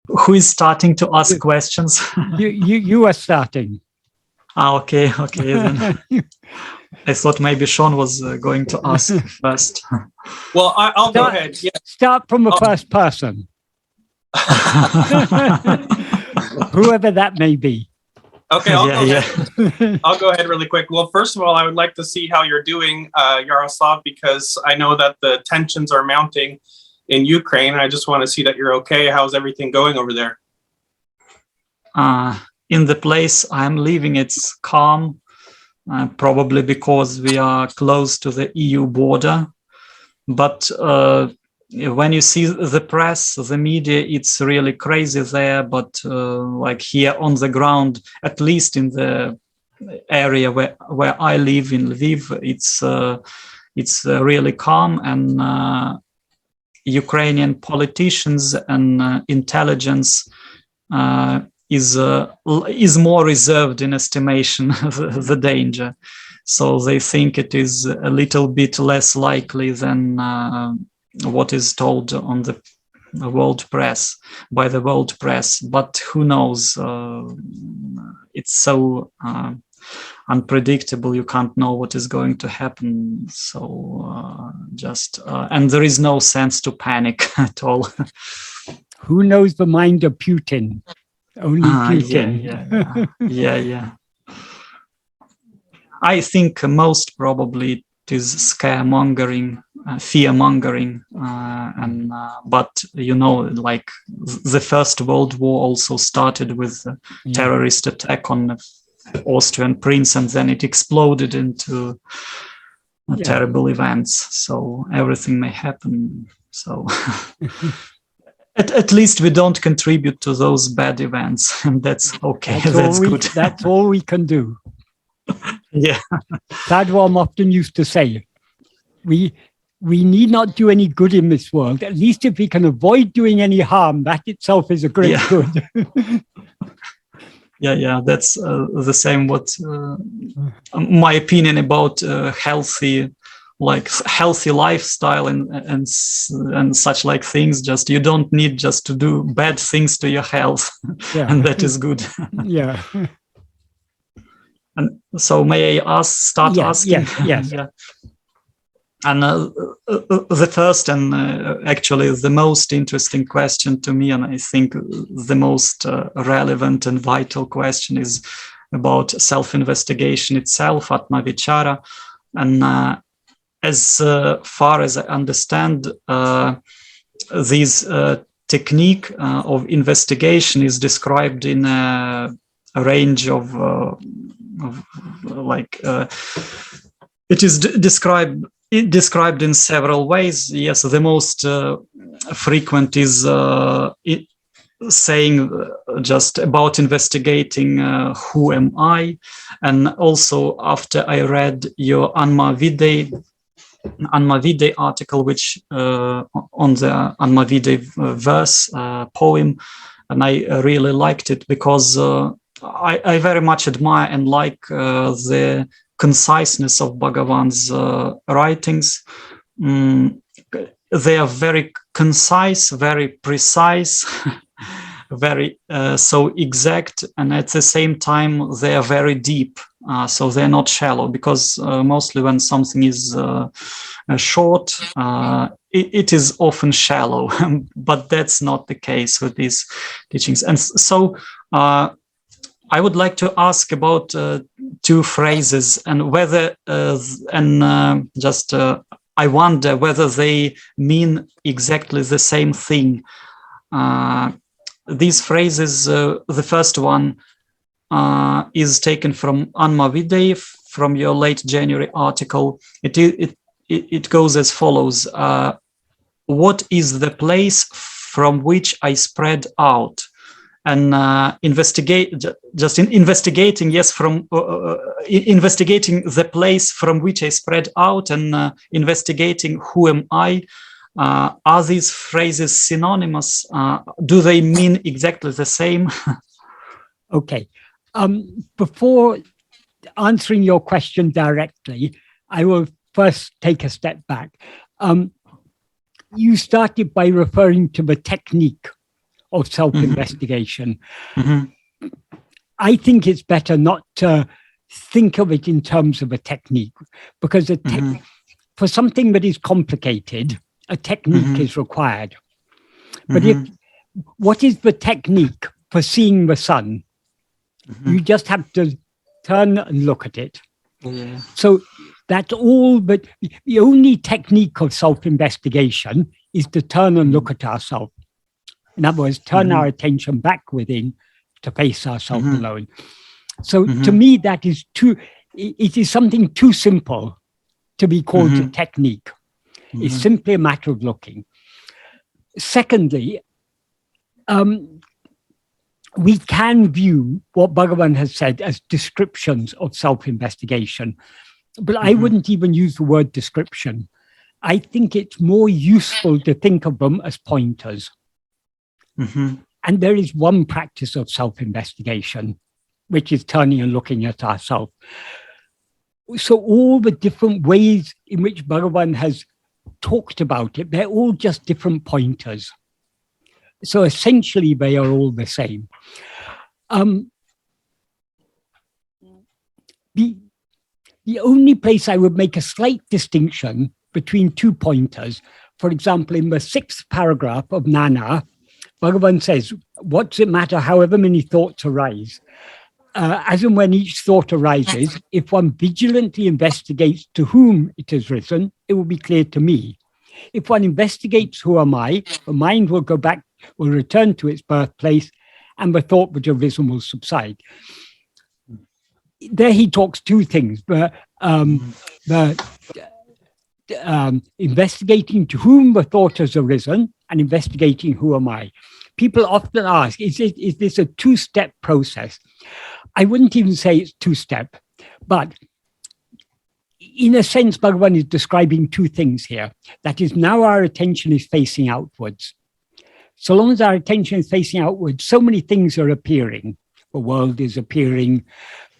Who is starting to ask questions? You are starting. Okay. Then I thought maybe Sean was going to ask first. Well, I'll go ahead. Yeah. Start from the first person. Whoever that may be. Okay, I'll go ahead really quick. Well, first of all, I would like to see how you're doing, Yaroslav, because I know that the tensions are mounting in Ukraine. I just want to see that you're okay. How's everything going over there? In the place I'm living, it's calm, probably because we are close to the EU border. But when you see the press, the media, it's really crazy there. But like here on the ground, at least in the area where I live in Lviv, it's really calm, and Ukrainian politicians and intelligence is more reserved in estimation of the danger. So they think it is a little bit less likely than what is told on the world press, by the world press. But who knows? It's so unpredictable. You can't know what is going to happen. So and there is no sense to panic at all. Who knows the mind of Putin? Only Putin. Yeah. I think most probably it is scaremongering, fear-mongering, but like the First World War also started with a terrorist attack on the Austrian prince, and then it exploded into terrible events. So everything may happen. So at least we don't contribute to those bad events, and that's okay. That's good. That's all we can do. Yeah. Sadhguru often used to say, we need not do any good in this world. At least if we can avoid doing any harm, that itself is a great good. Yeah, that's the same what my opinion about healthy lifestyle and such like things. Just you don't need just to do bad things to your health, and that is good. Yeah. And so may I start asking? Yes. Yeah. And the first and actually the most interesting question to me, and I think the most relevant and vital question, is about self-investigation itself, Atma-vichara. And as far as I understand, this technique of investigation is described in a range of it is described in several ways. Yes, the most frequent is saying just about investigating who am I, and also after I read your Atma-Vidya article, which on the Atma-Vidya verse poem, and I really liked it because I very much admire and like the conciseness of Bhagavan's writings. They are very concise, very precise, very so exact, and at the same time they are very deep. So they're not shallow, because mostly when something is short, it is often shallow, but that's not the case with these teachings. And so I would like to ask about two phrases, and whether I wonder whether they mean exactly the same thing. These phrases, the first one is taken from Atma-Vidya, from your late January article. It goes as follows: what is the place from which I spread out? And investigating the place from which I spread out, and investigating who am I. Are these phrases synonymous? Do they mean exactly the same? Okay. Before answering your question directly, I will first take a step back. You started by referring to the technique of self-investigation. Mm-hmm. I think it's better not to think of it in terms of a technique, because for something that is complicated, a technique is required. But what is the technique for seeing the sun? You just have to turn and look at it. Yeah. So that's all, but the only technique of self-investigation is to turn and look at ourselves. In other words, turn our attention back within to face ourselves alone. So to me, that is it is something too simple to be called a technique. It's simply a matter of looking. Secondly, we can view what Bhagavan has said as descriptions of self-investigation, but I wouldn't even use the word description. I think it's more useful to think of them as pointers. And there is one practice of self-investigation, which is turning and looking at ourselves. So all the different ways in which Bhagavan has talked about it, they're all just different pointers. So essentially, they are all the same. The only place I would make a slight distinction between two pointers, for example, in the 6th paragraph of Nana, Bhagavan says, what does it matter however many thoughts arise? As and when each thought arises, if one vigilantly investigates to whom it has risen, it will be clear to me. If one investigates who am I, the mind will go back, will return to its birthplace, and the thought which arisen will subside. There he talks two things, investigating to whom the thought has arisen and investigating who am I. People often ask, is this a two-step process? I wouldn't even say it's two-step, but in a sense, Bhagavan is describing two things here. That is, now our attention is facing outwards. So long as our attention is facing outwards, so many things are appearing. The world is appearing,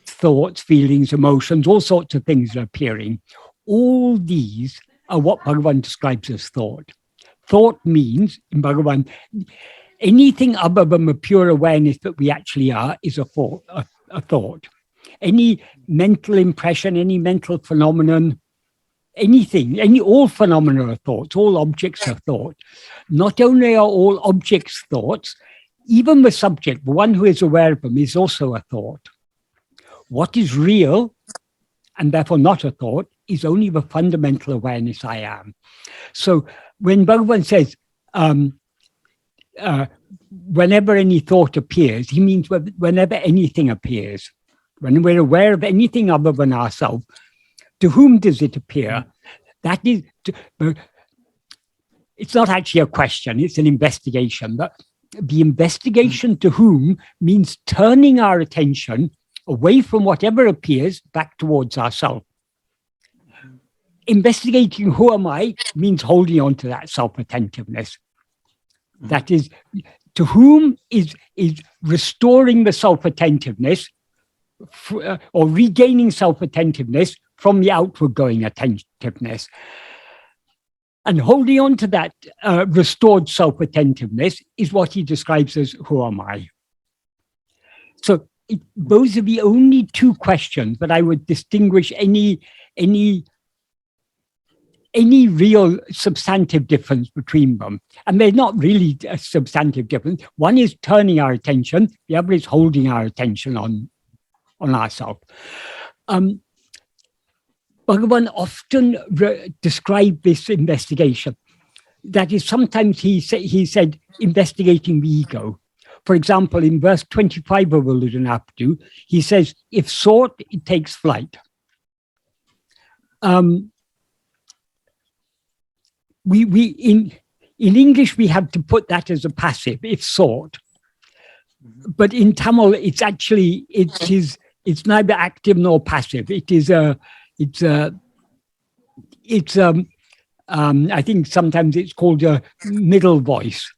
thoughts, feelings, emotions, all sorts of things are appearing. All these are what Bhagavan describes as thought. Thought means, in Bhagavan, anything other than the pure awareness that we actually are is a thought. Any mental impression, any mental phenomenon, anything, all phenomena are thoughts, all objects are thought. Not only are all objects thoughts, even the subject, the one who is aware of them, is also a thought. What is real, and therefore not a thought, is only the fundamental awareness I am. So when Bhagavan says, whenever any thought appears, he means whenever anything appears. When we're aware of anything other than ourselves, to whom does it appear? That is, it's not actually a question, it's an investigation. But the investigation to whom means turning our attention away from whatever appears back towards ourselves. Investigating who am I means holding on to that self-attentiveness. That is, to whom is restoring the self-attentiveness or regaining self-attentiveness from the outward going attentiveness. And holding on to that restored self-attentiveness is what he describes as who am I. So those are the only two questions that I would distinguish any real substantive difference between them. And they're not really a substantive difference. One is turning our attention, the other is holding our attention on ourselves. Bhagavan often described this investigation. That is, sometimes he said investigating the ego. For example, in verse 25 of Uprooting, he says, if sought, it takes flight. In English, we have to put that as a passive, if sought. But in Tamil, it's neither active nor passive. I think sometimes it's called a middle voice.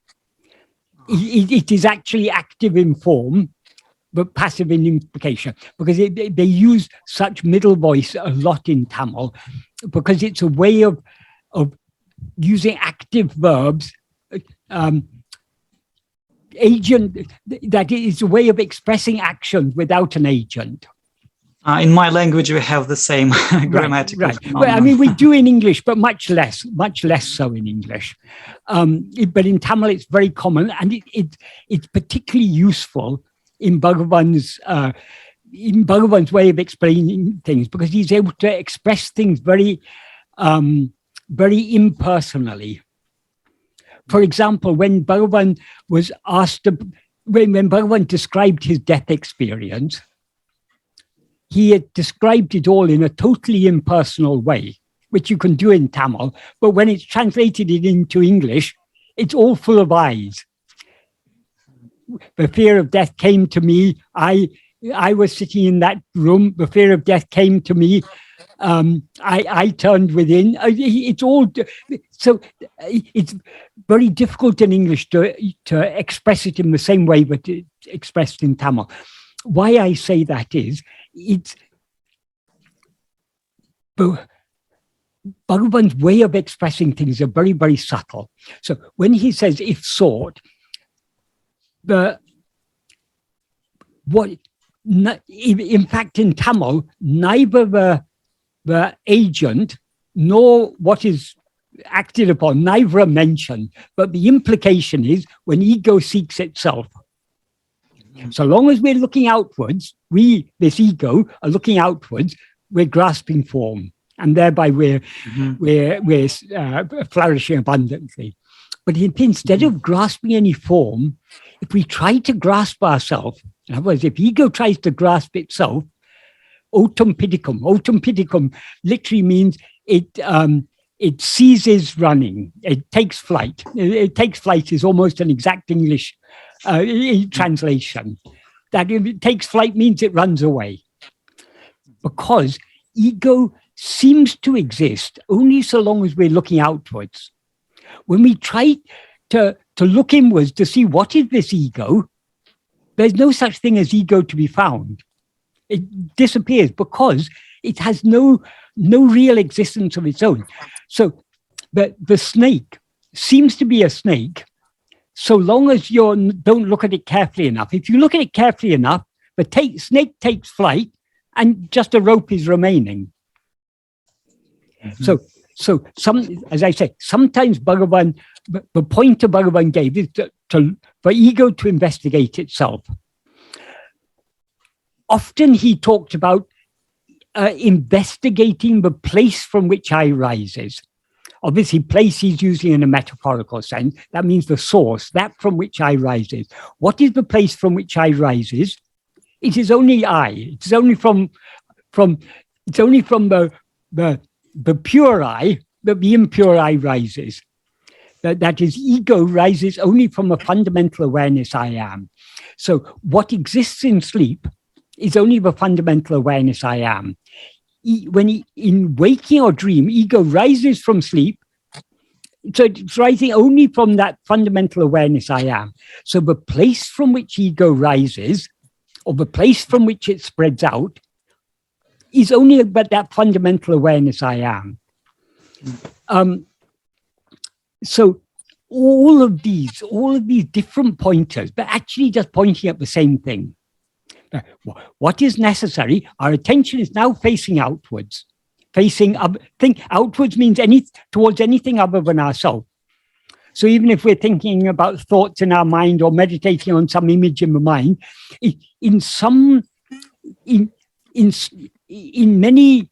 It is actually active in form, but passive in implication, because they use such middle voice a lot in Tamil, because it's a way of using active verbs agent, that is a way of expressing action without an agent. In my language, we have the same grammatical. Right. Well, I mean, we do in English, but much less so in English. But in Tamil, it's very common, and it's particularly useful in Bhagavan's way of explaining things, because he's able to express things very, very impersonally. For example, when Bhagavan was asked, when Bhagavan described his death experience, he had described it all in a totally impersonal way, which you can do in Tamil, but when it's translated it into English, it's all full of I's. The fear of death came to me. I was sitting in that room. The fear of death came to me. I turned within. It's all so. It's very difficult in English to express it in the same way, but it's expressed in Tamil. Why I say that is, it's Bhagavan's way of expressing things are very, very subtle. So when he says if sought, in fact in Tamil, neither the agent nor what is acted upon, neither are mentioned, but the implication is when ego seeks itself. So long as we're looking outwards, this ego, are looking outwards, we're grasping form, and thereby we're flourishing abundantly. But instead of grasping any form, if we try to grasp ourselves, in other words, if ego tries to grasp itself, autum piticum literally means it ceases running, it takes flight. It takes flight is almost an exact English translation. That if it takes flight means it runs away. Because ego seems to exist only so long as we're looking outwards. When we try to look inwards to see what is this ego, there's no such thing as ego to be found. It disappears because it has no real existence of its own. So the snake seems to be a snake so long as you don't look at it carefully enough. If you look at it carefully enough, the snake takes flight and just a rope is remaining. So as I say, sometimes Bhagavan, the point of Bhagavan gave is for ego to investigate itself. Often he talked about investigating the place from which I rises. Obviously, place he's using in a metaphorical sense. That means the source, that from which I rises. What is the place from which I rises? It is only I. It's only from the pure I that the impure I rises. That is, ego rises only from a fundamental awareness I am. So what exists in sleep is only the fundamental awareness I am. In waking or dream, ego rises from sleep, so it's rising only from that fundamental awareness I am. So the place from which ego rises, or the place from which it spreads out, is only about that fundamental awareness I am. So all of these different pointers, but actually just pointing at the same thing. What is necessary? Our attention is now facing outwards. Facing up. Think outwards means towards anything other than ourselves. So even if we're thinking about thoughts in our mind or meditating on some image in the mind, in many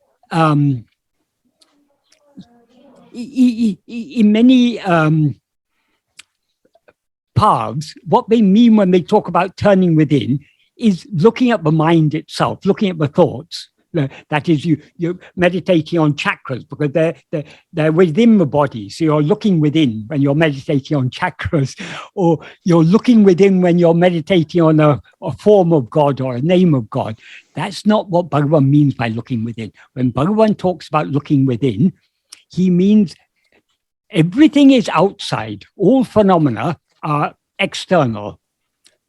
paths, what they mean when they talk about turning within is looking at the mind itself, looking at the thoughts. That is, you're meditating on chakras because they're within the body. So you're looking within when you're meditating on chakras, or you're looking within when you're meditating on a form of God or a name of God. That's not what Bhagavan means by looking within. When Bhagavan talks about looking within, he means everything is outside. All phenomena are external.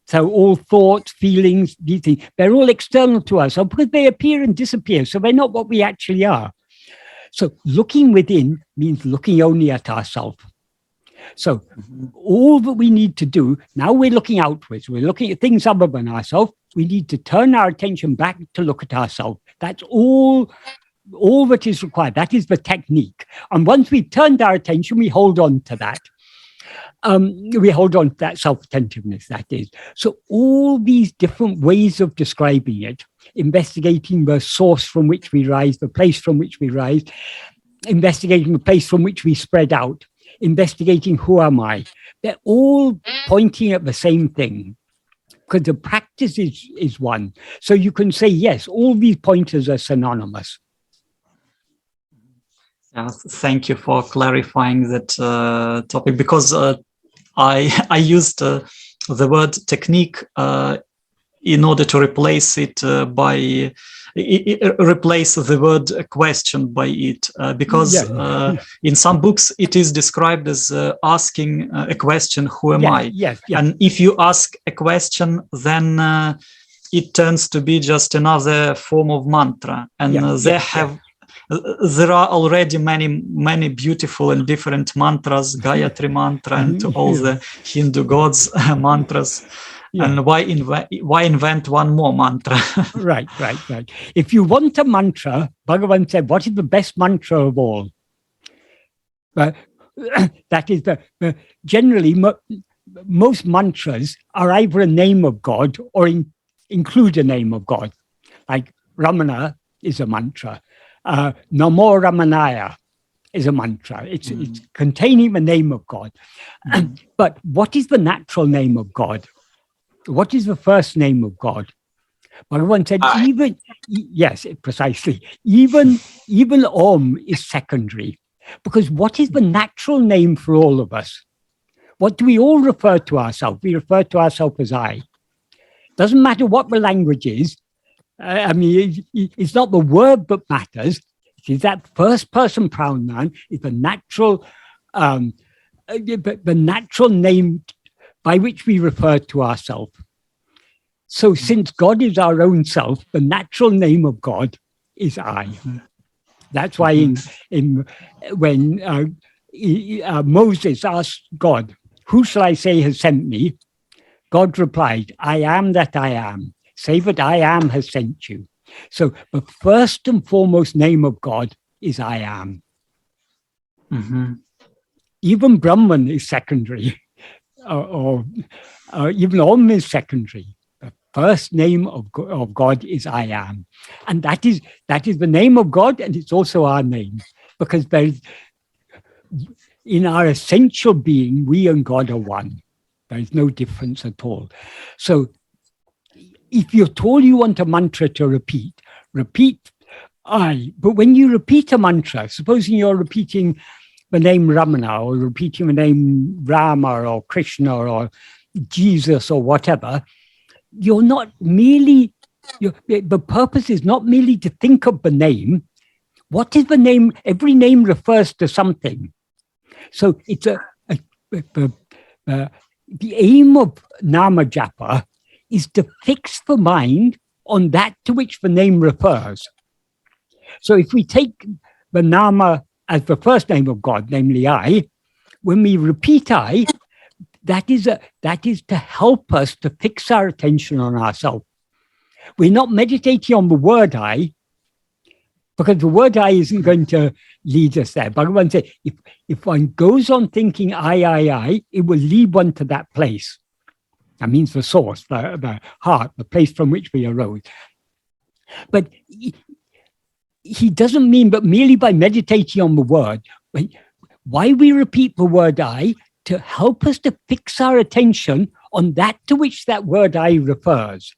So all thoughts, feelings, these things, they're all external to us because they appear and disappear. So they're not what we actually are. So looking within means looking only at ourselves. So all that we need to do, now we're looking outwards, we're looking at things other than ourselves, we need to turn our attention back to look at ourselves. That's all that is required. That is the technique. And once we've turned our attention, we hold on to that. We hold on to that self-attentiveness, that is. So all these different ways of describing it, investigating the source from which we rise, the place from which we rise, investigating the place from which we spread out, investigating who am I, they're all pointing at the same thing, because the practice is one. So you can say, yes, all these pointers are synonymous. Thank you for clarifying that topic, because I used the word technique in order to replace it by replace the word question by it, because in some books it is described as asking a question, who am I? Yes. And if you ask a question, then it turns to be just another form of mantra, and there are already many beautiful and different mantras, Gayatri mantra, and all the Hindu gods mantras. And why invent one more mantra? Right. If you want a mantra, Bhagavan said, what is the best mantra of all? That is generally most mantras are either a name of God or include a name of God. Like Ramana is a mantra. Namo Ramanaya is a mantra. It's containing the name of God. But what is the natural name of God? What is the first name of God? Bhagavan said, yes, precisely. Even Om is secondary. Because what is the natural name for all of us? What do we all refer to ourselves? We refer to ourselves as I. Doesn't matter what the language is. It's not the word that matters. It is that first person pronoun is the natural name by which we refer to ourselves. So since God is our own self, the natural name of God is I. That's why when Moses asked God, who shall I say has sent me? God replied, I am that I am. Say that I am has sent you. So the first and foremost name of God is I am. Even Brahman is secondary, or even Om is secondary. The first name of God is I am. And that is the name of God, and it's also our name. Because in our essential being, we and God are one. There is no difference at all. So if you're told you want a mantra to repeat I. But when you repeat a mantra, supposing you're repeating the name Ramana, or repeating the name Rama, or Krishna, or Jesus, or whatever, you're not merely, the purpose is not merely to think of the name. What is the name? Every name refers to something. So it's the aim of Nama Japa is to fix the mind on that to which the name refers. So if we take the Nama as the first name of God, namely I, when we repeat I, that is to help us to fix our attention on ourselves. We're not meditating on the word I, because the word I isn't going to lead us there. Bhagavan said, if one goes on thinking I, it will lead one to that place. That means the source, the heart, the place from which we arose. But he doesn't mean, but merely by meditating on the word. Why we repeat the word I? To help us to fix our attention on that to which that word I refers.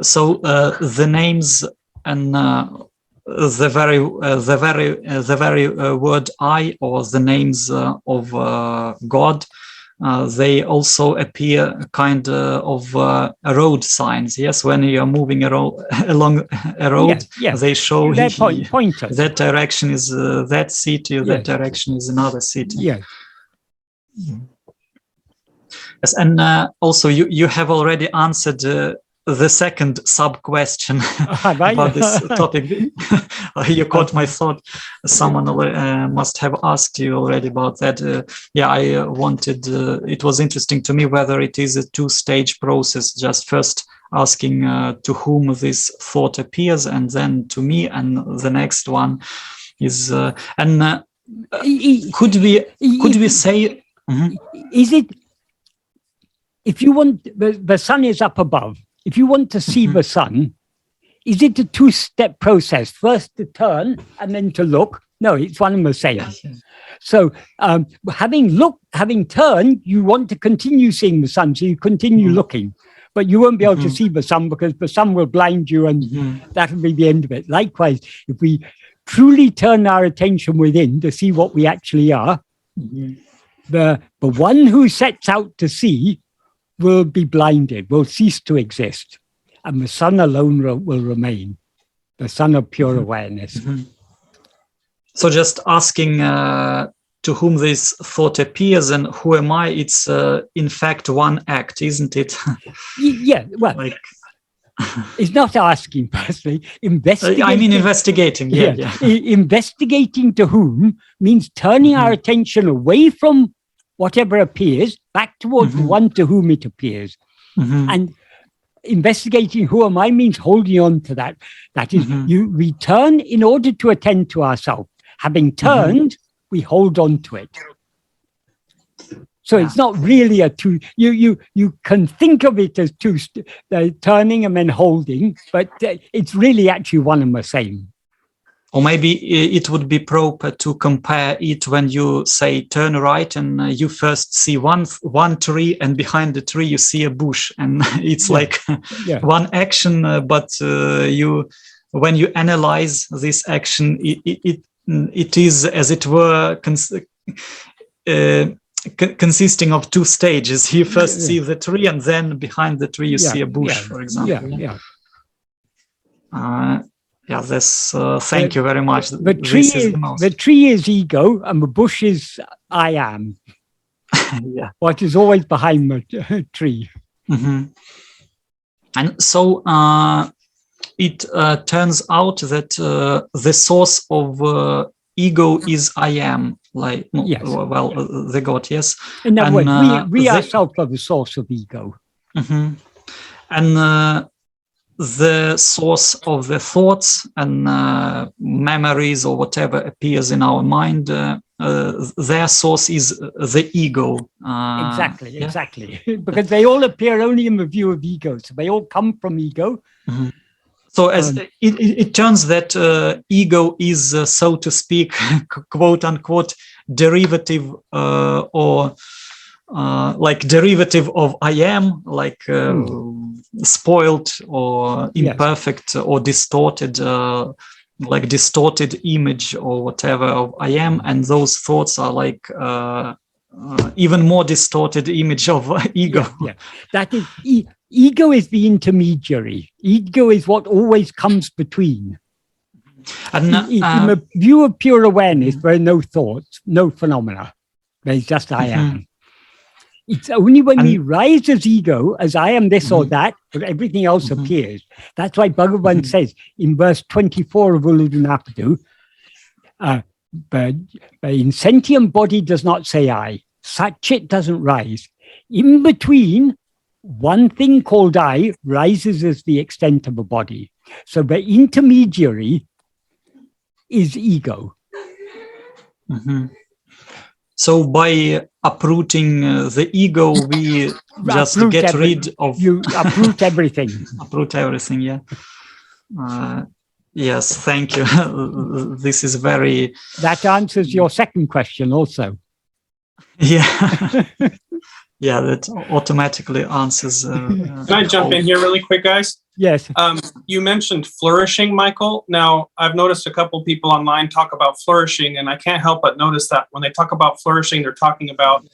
So the names and the very word I, or the names of God, they also appear kind of road signs. Yes, when you are moving along a road, yes. They show pointers. That direction is that city, that direction is another city. Yes. Yes, and also you have already answered the second sub-question Right. about this topic. You caught my thought. Someone must have asked you already about that. Yeah, I wanted, it was interesting to me whether it is a two-stage process, just first asking to whom this thought appears, and then to me, and the next one is, could we say, is it, if you want, the sun is up above, if you want to see the sun, is it a two-step process? First to turn and then to look? No, it's one and the same. So having turned, you want to continue seeing the sun, so you continue looking, but you won't be able to see the sun because the sun will blind you, and that'll be the end of it. Likewise, if we truly turn our attention within to see what we actually are, the one who sets out to see will be blinded, will cease to exist, and the sun alone will remain, the sun of pure awareness. So just asking to whom this thought appears and who am I, it's in fact one act, isn't it? Yeah, well, like, it's not asking personally, investigating. I mean investigating, yeah. Investigating to whom means turning our attention away from whatever appears back towards the one to whom it appears. And investigating who am I means holding on to that. That is, you return in order to attend to ourselves. Having turned, we hold on to it. So it's not really a two, you can think of it as two, turning and then holding, but it's really actually one and the same. Or maybe it would be proper to compare it when you say turn right and you first see one tree and behind the tree you see a bush, and it's like one action, but when you analyze this action, it is, as it were, consisting of two stages. You first see the tree, and then behind the tree you see a bush, for example. This. Thank you very much. The tree is ego, and the bush is I am. What is always behind the tree. And so it turns out that the source of ego is I am. Like, well, the God, yes. In other words, we ourselves are the source of ego. And the source of the thoughts and memories or whatever appears in our mind, their source is the ego. Exactly. Because they all appear only in the view of ego. So they all come from ego. So as it turns that ego is, so to speak, quote unquote, derivative or like derivative of I am, like spoiled or imperfect or distorted, like distorted image or whatever of I am, and those thoughts are like even more distorted image of ego. That is, ego is the intermediary. Ego is what always comes between. And in the view of pure awareness, there are no thoughts, no phenomena. There's just I am. It's only when we rise as ego, as I am this or that, that everything else appears. That's why Bhagavan says in verse 24 of Uludunapadu, but in sentient body does not say I, such it doesn't rise. In between, one thing called I rises as the extent of a body. So the intermediary is ego. So by uprooting the ego, we just get rid of... You uproot everything. Uproot everything, yeah. Yes, thank you. This is very... That answers your second question also. Yeah. Yeah, that automatically answers... Can I jump in here really quick, guys? Yes. You mentioned flourishing, Michael. Now, I've noticed a couple people online talk about flourishing, and I can't help but notice that when they talk about flourishing, they're talking about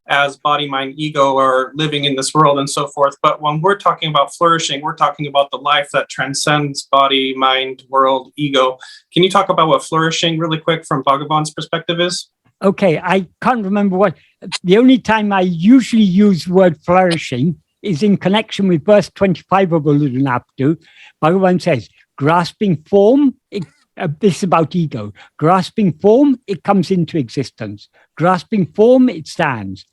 as body, mind, ego, or living in this world and so forth. But when we're talking about flourishing, we're talking about the life that transcends body, mind, world, ego. Can you talk about what flourishing really quick from Bhagavan's perspective is? Okay, I can't remember what. The only time I usually use the word flourishing is in connection with verse 25 of Ulunaptu. Bhagavan says, grasping form, this is about ego. Grasping form, it comes into existence. Grasping form, it stands.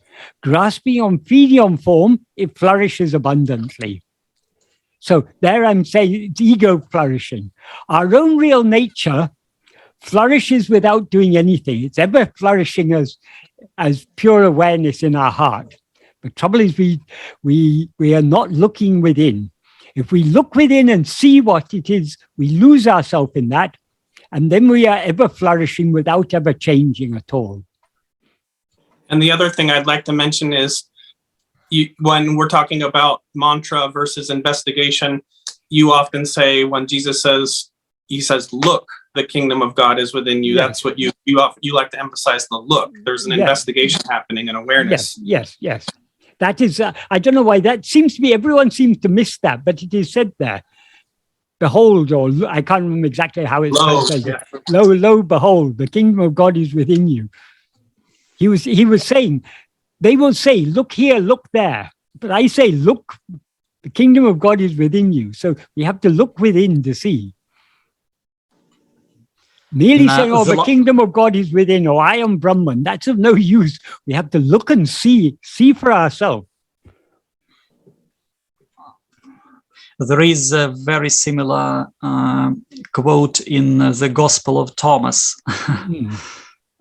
Grasping on, feeding on form, it flourishes abundantly. So there I'm saying it's ego flourishing. Our own real nature flourishes without doing anything. It's ever flourishing as pure awareness in our heart. The trouble is we are not looking within. If we look within and see what it is, we lose ourselves in that, and then we are ever flourishing without ever changing at all. And the other thing I'd like to mention is when we're talking about mantra versus investigation, you often say when Jesus says, he says, look, the kingdom of God is within you. Yes. That's what you like to emphasize, the look. There's an investigation happening and awareness. Yes. That is, I don't know why that seems to be, everyone seems to miss that, but it is said there. Behold, or I can't remember exactly how it's said. Yeah. Lo, behold, the kingdom of God is within you. He was saying, they will say, look here, look there. But I say, look, the kingdom of God is within you. So we have to look within to see. Merely saying, oh, the kingdom of God is within, or I am Brahman, that's of no use. We have to look and see for ourselves. There is a very similar quote in the Gospel of Thomas.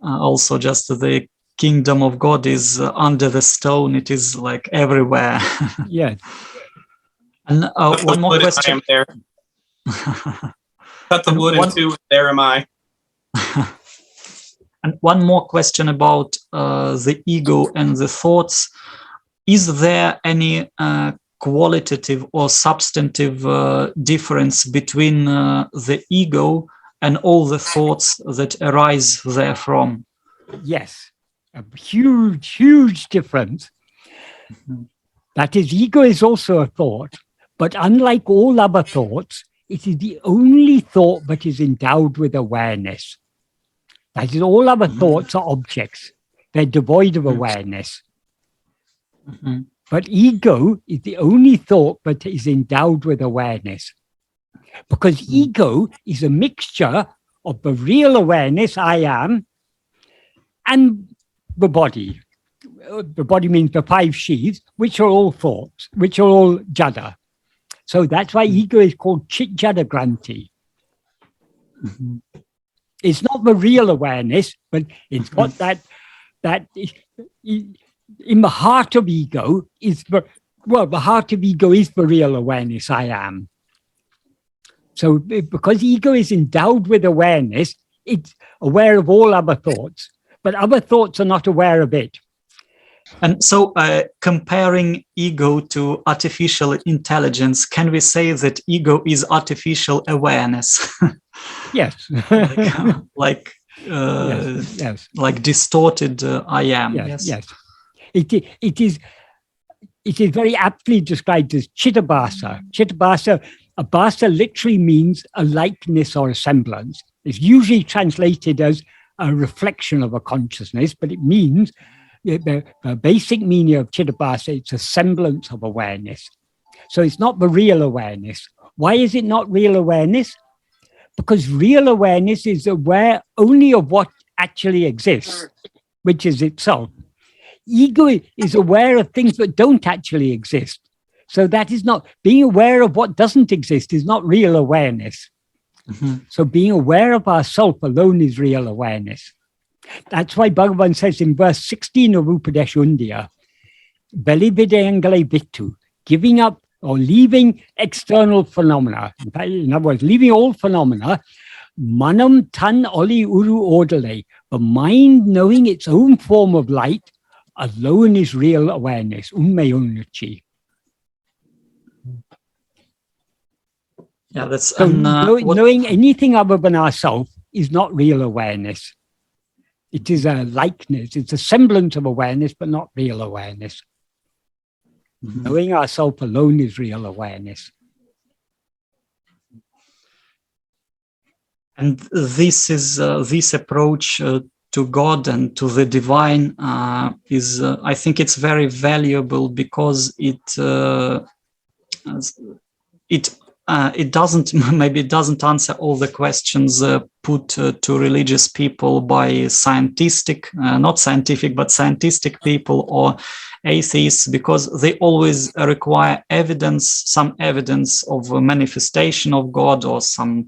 Also, just the kingdom of God is under the stone. It is like everywhere. Yeah. And one more question. I am there. Cut the wood in two, there am I. And one more question about the ego and the thoughts. Is there any qualitative or substantive difference between the ego and all the thoughts that arise therefrom? Yes, a huge difference. That is, ego is also a thought, but unlike all other thoughts, it is the only thought that is endowed with awareness. That is, all other thoughts are objects. They're devoid of awareness. But ego is the only thought that is endowed with awareness. Because ego is a mixture of the real awareness, I am, and the body. The body means the five sheaths, which are all thoughts, which are all jada. So that's why ego is called Chit Jada Granti. It's not the real awareness, but it's got that in the heart of ego is the heart of ego is the real awareness, I am. So because ego is endowed with awareness, it's aware of all other thoughts, but other thoughts are not aware of it. And so comparing ego to artificial intelligence, can we say that ego is artificial awareness? Yes. like distorted I am. Yes. It is very aptly described as Chittabhasa. Abhasa literally means a likeness or a semblance. It's usually translated as a reflection of a consciousness, but it means the basic meaning of Chittabhasa, it's a semblance of awareness. So it's not the real awareness. Why is it not real awareness? Because real awareness is aware only of what actually exists, which is itself. Ego is aware of things that don't actually exist. So that is not, being aware of what doesn't exist is not real awareness. So being aware of ourself alone is real awareness. That's why Bhagavan says in verse 16 of Upadeshundya, Belividayangale Vittu, giving up or leaving external phenomena. In other words, leaving all phenomena, manam tan oli uru ordale, the mind knowing its own form of light alone is real awareness, unme unnachi. Yeah, that's so knowing anything other than ourselves is not real awareness. It is a likeness, it's a semblance of awareness, but not real awareness. Knowing ourselves alone is real awareness. And this is this approach to God and to the divine is, I think it's very valuable because it doesn't, maybe it doesn't answer all the questions put to religious people by not scientific, but scientific people or atheists, because they always require evidence, some evidence of a manifestation of God, or some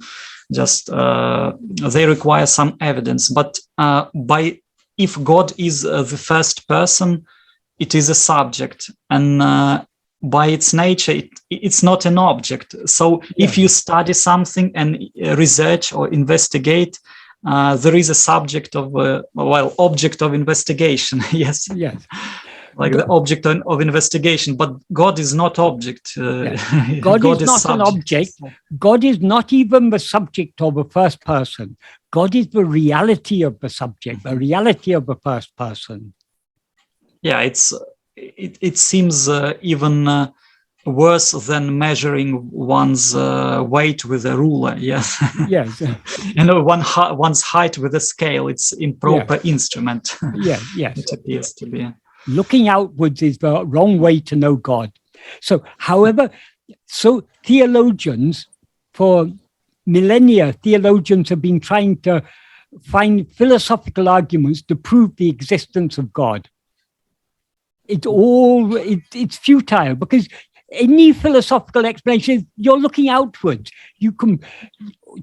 just they require some evidence. But if God is the first person, it is a subject, and by its nature, it's not an object. So if you study something and research or investigate, there is a subject of, object of investigation. Yes. Like the object of investigation, but God is not object. God is not an object. God is not even the subject of a first person. God is the reality of the subject, the reality of the first person. Yeah, it seems even worse than measuring one's weight with a ruler. Yes. Yes. One's height with a scale. It's improper instrument. Yes. It appears to be. Looking outwards is the wrong way to know God. So, however, theologians, for millennia, theologians have been trying to find philosophical arguments to prove the existence of God. It's futile, because any philosophical explanation, you're looking outwards.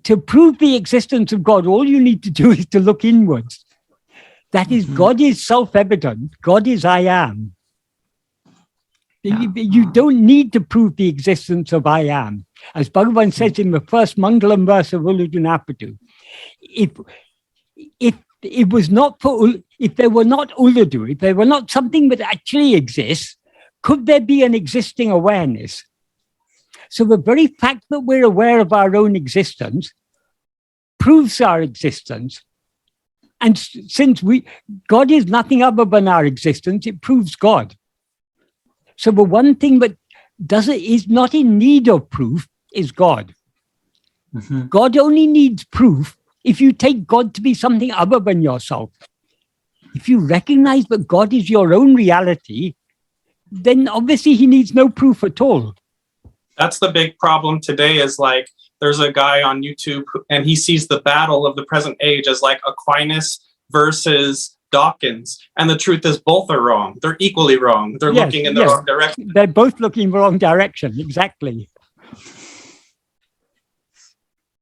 To prove the existence of God, all you need to do is to look inwards. That is, God is self-evident. God is I am. Yeah. You don't need to prove the existence of I am. As Bhagavan says in the first Mangalam verse of Uludunapadu, if there were not Uludu, if there were not something that actually exists, could there be an existing awareness? So the very fact that we're aware of our own existence proves our existence. And since God is nothing other than our existence, it proves God. So the one thing that is not in need of proof is God. Mm-hmm. God only needs proof if you take God to be something other than yourself. If you recognize that God is your own reality, then obviously he needs no proof at all. That's the big problem today, is like, there's a guy on YouTube and he sees the battle of the present age as like Aquinas versus Dawkins. And the truth is both are wrong. They're equally wrong. They're looking in the wrong direction. They're both looking in the wrong direction. Exactly.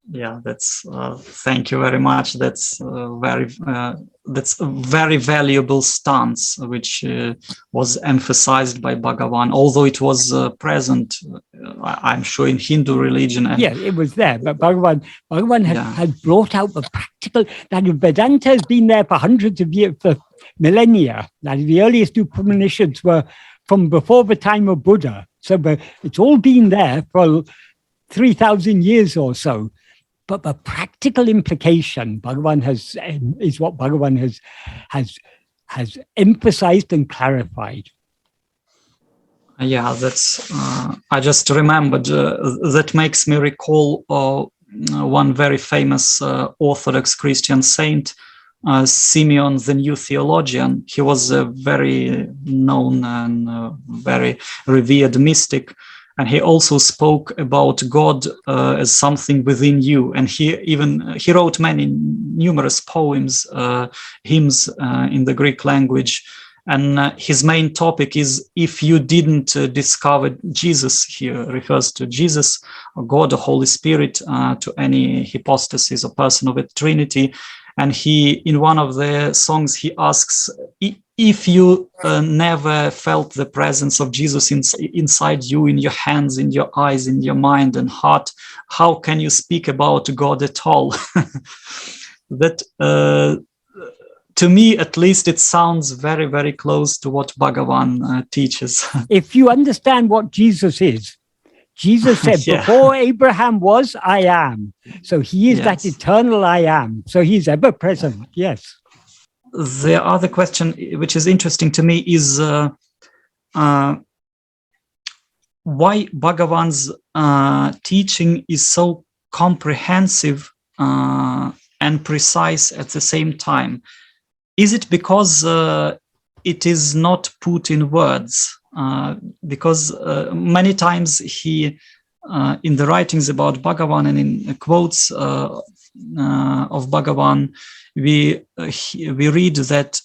Yeah, that's thank you very much. That's that's a very valuable stance, which was emphasized by Bhagavan, although it was present, I'm sure, in Hindu religion. And it was there, but Bhagavan had brought out the practical, that Vedanta has been there for hundreds of years, for millennia. That the earliest Upanishads were from before the time of Buddha. So it's all been there for 3,000 years or so. But the practical implication is what Bhagavan has emphasized and clarified. Yeah, that's. I just remembered that makes me recall one very famous Orthodox Christian saint, Simeon the New Theologian. He was a very known and very revered mystic. And he also spoke about God as something within you. And he wrote numerous poems, hymns in the Greek language. And his main topic is, if you didn't discover Jesus, he refers to Jesus, or God, or Holy Spirit, to any hypostasis or person of the Trinity. And in one of the songs, he asks, if you never felt the presence of Jesus inside you, in your hands, in your eyes, in your mind and heart, how can you speak about God at all? That, to me, at least, it sounds very, very close to what Bhagavan teaches. If you understand what Jesus is, Jesus said, before Abraham was, I am. So he is that eternal I am. So he's ever present. Yes. The other question, which is interesting to me, is why Bhagavan's teaching is so comprehensive and precise at the same time. is it because it is not put in words? Because many times he, in the writings about Bhagavan and in quotes of Bhagavan, we read that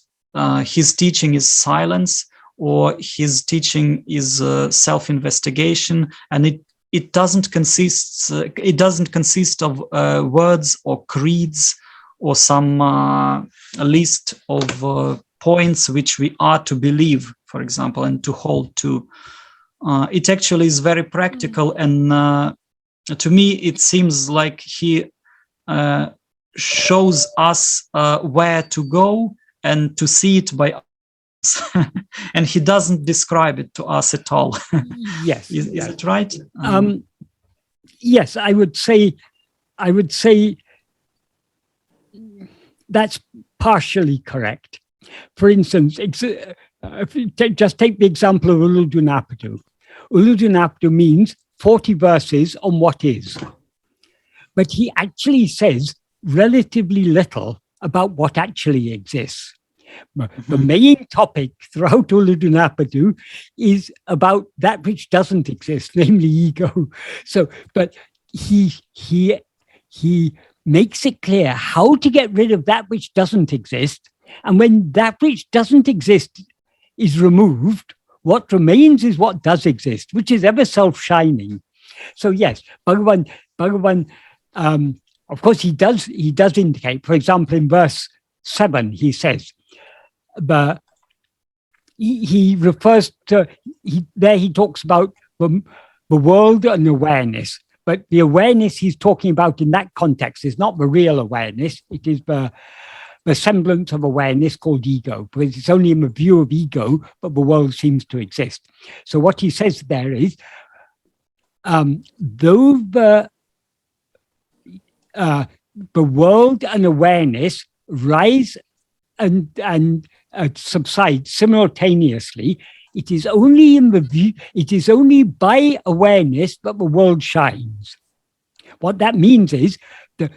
his teaching is silence, or his teaching is self-investigation, and it doesn't consist of words or creeds or some list of points which we are to believe, for example, and to hold to. It actually is very practical, and to me it seems like he shows us where to go and to see it by us. And he doesn't describe it to us at all. Yes. Is it right? Yes, I would say that's partially correct. For instance, if you just take the example of Uludunapadu. Uludunapadu means 40 verses on what is. But he actually says relatively little about what actually exists. The main topic throughout Uludunapadu is about that which doesn't exist, namely ego. So, but he makes it clear how to get rid of that which doesn't exist. And when that which doesn't exist is removed, what remains is what does exist, which is ever self-shining. So yes, Bhagavan, of course, he does indicate, for example, in verse 7, he says, but he refers to, he talks about the world and awareness. But the awareness he's talking about in that context is not the real awareness. It is the semblance of awareness called ego, because it's only in the view of ego that the world seems to exist. So what he says there is, though the world and awareness rise and subside simultaneously, it is only in the view, it is only by awareness that the world shines. What that means is the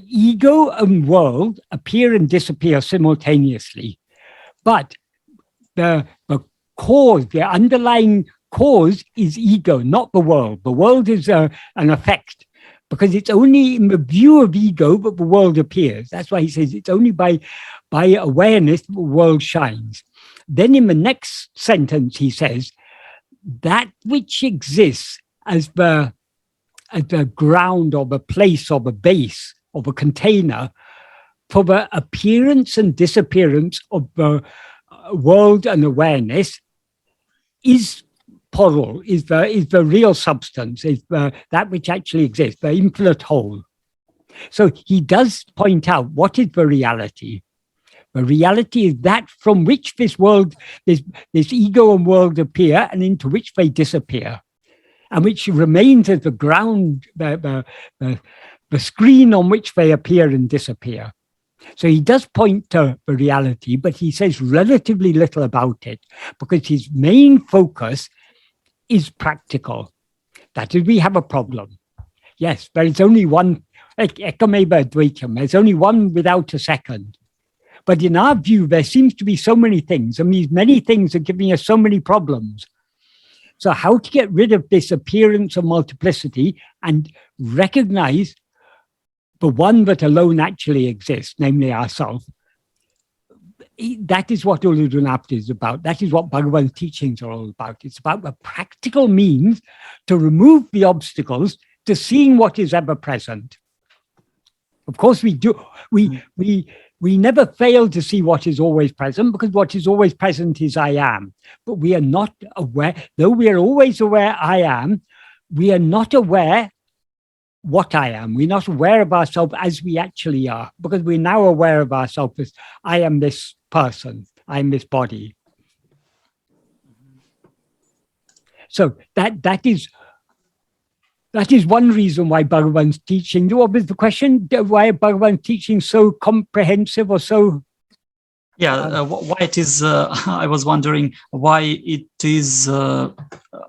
ego and world appear and disappear simultaneously, but the cause, the underlying cause is ego, not the world. The world is an effect, because it's only in the view of ego that the world appears. That's why he says it's only by awareness that the world shines. Then in the next sentence, he says, that which exists as the ground or the place or the base or the container for the appearance and disappearance of the world and awareness is Porul, is the real substance, is that which actually exists, the infinite whole. So he does point out what is the reality. The reality is that from which this world, this ego and world appear, and into which they disappear, and which remains as the ground, the screen on which they appear and disappear. So he does point to the reality, but he says relatively little about it, because his main focus is practical. That is, we have a problem. Yes, there is only one, ekameva advaitam, there's only one without a second. But in our view, there seems to be so many things, and these many things are giving us so many problems. So how to get rid of this appearance of multiplicity and recognize the one that alone actually exists, namely ourselves? That is what Uludunapadu is about. That is what Bhagavan's teachings are all about. It's about the practical means to remove the obstacles to seeing what is ever present. Of course, we do. We never fail to see what is always present, because what is always present is I am. But we are not aware, though we are always aware I am, we are not aware what I am. We're not aware of ourselves as we actually are, because we're now aware of ourselves as I am this person, I am this body. So that is one reason why Bhagavan's teaching. What was the question? Why Bhagavan's teaching so comprehensive or so? Yeah, why it is, I was wondering why it is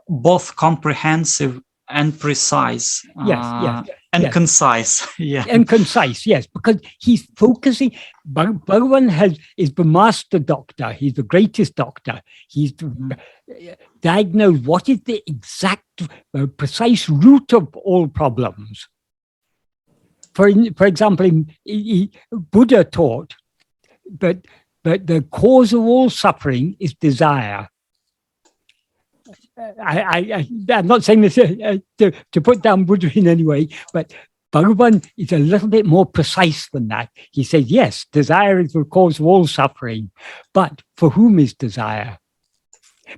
both comprehensive and precise. Yes. And yes. concise, yeah. And concise, yes, because he's focusing. Bhagavan is the master doctor. He's the greatest doctor. He's diagnosed what is the exact, precise root of all problems. For example, Buddha taught that the cause of all suffering is desire. I'm not saying this to put down Buddha in any way, but Bhagavan is a little bit more precise than that. He says, yes, desire is the cause of all suffering, but for whom is desire?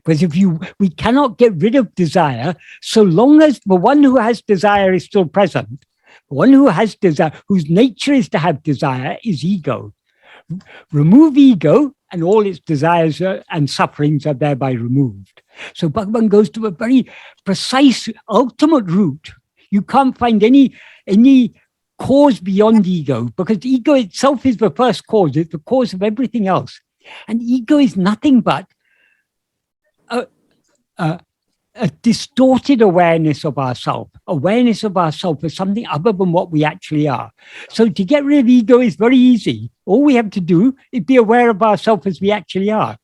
Because we cannot get rid of desire so long as the one who has desire is still present. The one who has desire, whose nature is to have desire, is ego. Remove ego, and all its desires and sufferings are thereby removed. So Bhagavan goes to a very precise, ultimate root. You can't find any cause beyond ego, because ego itself is the first cause. It's the cause of everything else. And ego is nothing but a distorted awareness of ourself as something other than what we actually are. So to get rid of ego is very easy. All we have to do is be aware of ourselves as we actually are.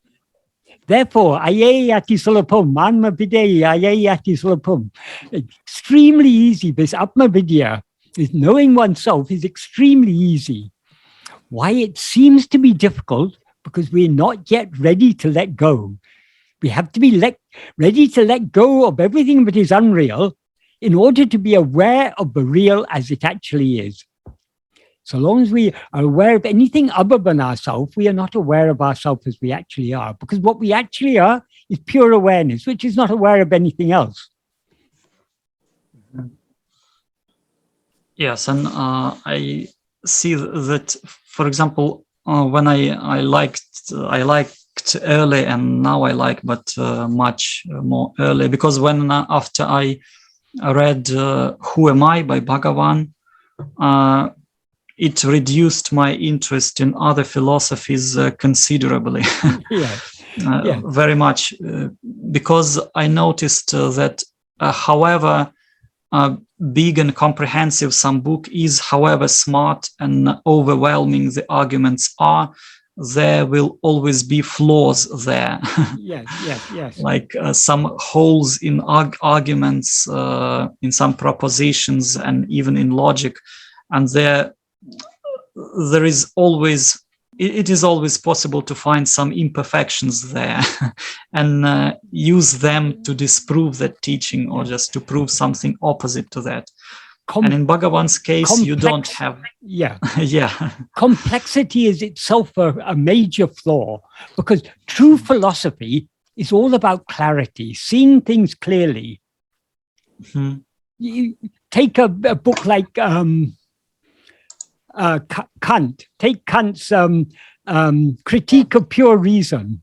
Therefore, ayayati sulapum, Atma-Vidya, ayayati sulapum. Extremely easy. This Atma-Vidya, this knowing oneself, is extremely easy. Why it seems to be difficult? Because we're not yet ready to let go. We have to be ready to let go of everything that is unreal in order to be aware of the real as it actually is. So long as we are aware of anything other than ourselves, we are not aware of ourselves as we actually are, because what we actually are is pure awareness, which is not aware of anything else. Yes, and I see that, for example, when I liked early, and now I like, but much more early, because when after I read Who Am I by Bhagavan, it reduced my interest in other philosophies considerably. Very much, because I noticed that however big and comprehensive some book is, however smart and overwhelming the arguments are, there will always be flaws there. Yes. Like some holes in arguments, in some propositions, and even in logic. And there is always, it is always possible to find some imperfections there and use them to disprove that teaching, or just to prove something opposite to that. And in Bhagavan's case, you don't have... Complexity is itself a major flaw, because true philosophy is all about clarity, seeing things clearly. Mm-hmm. You take a book like Kant. Take Kant's Critique of Pure Reason.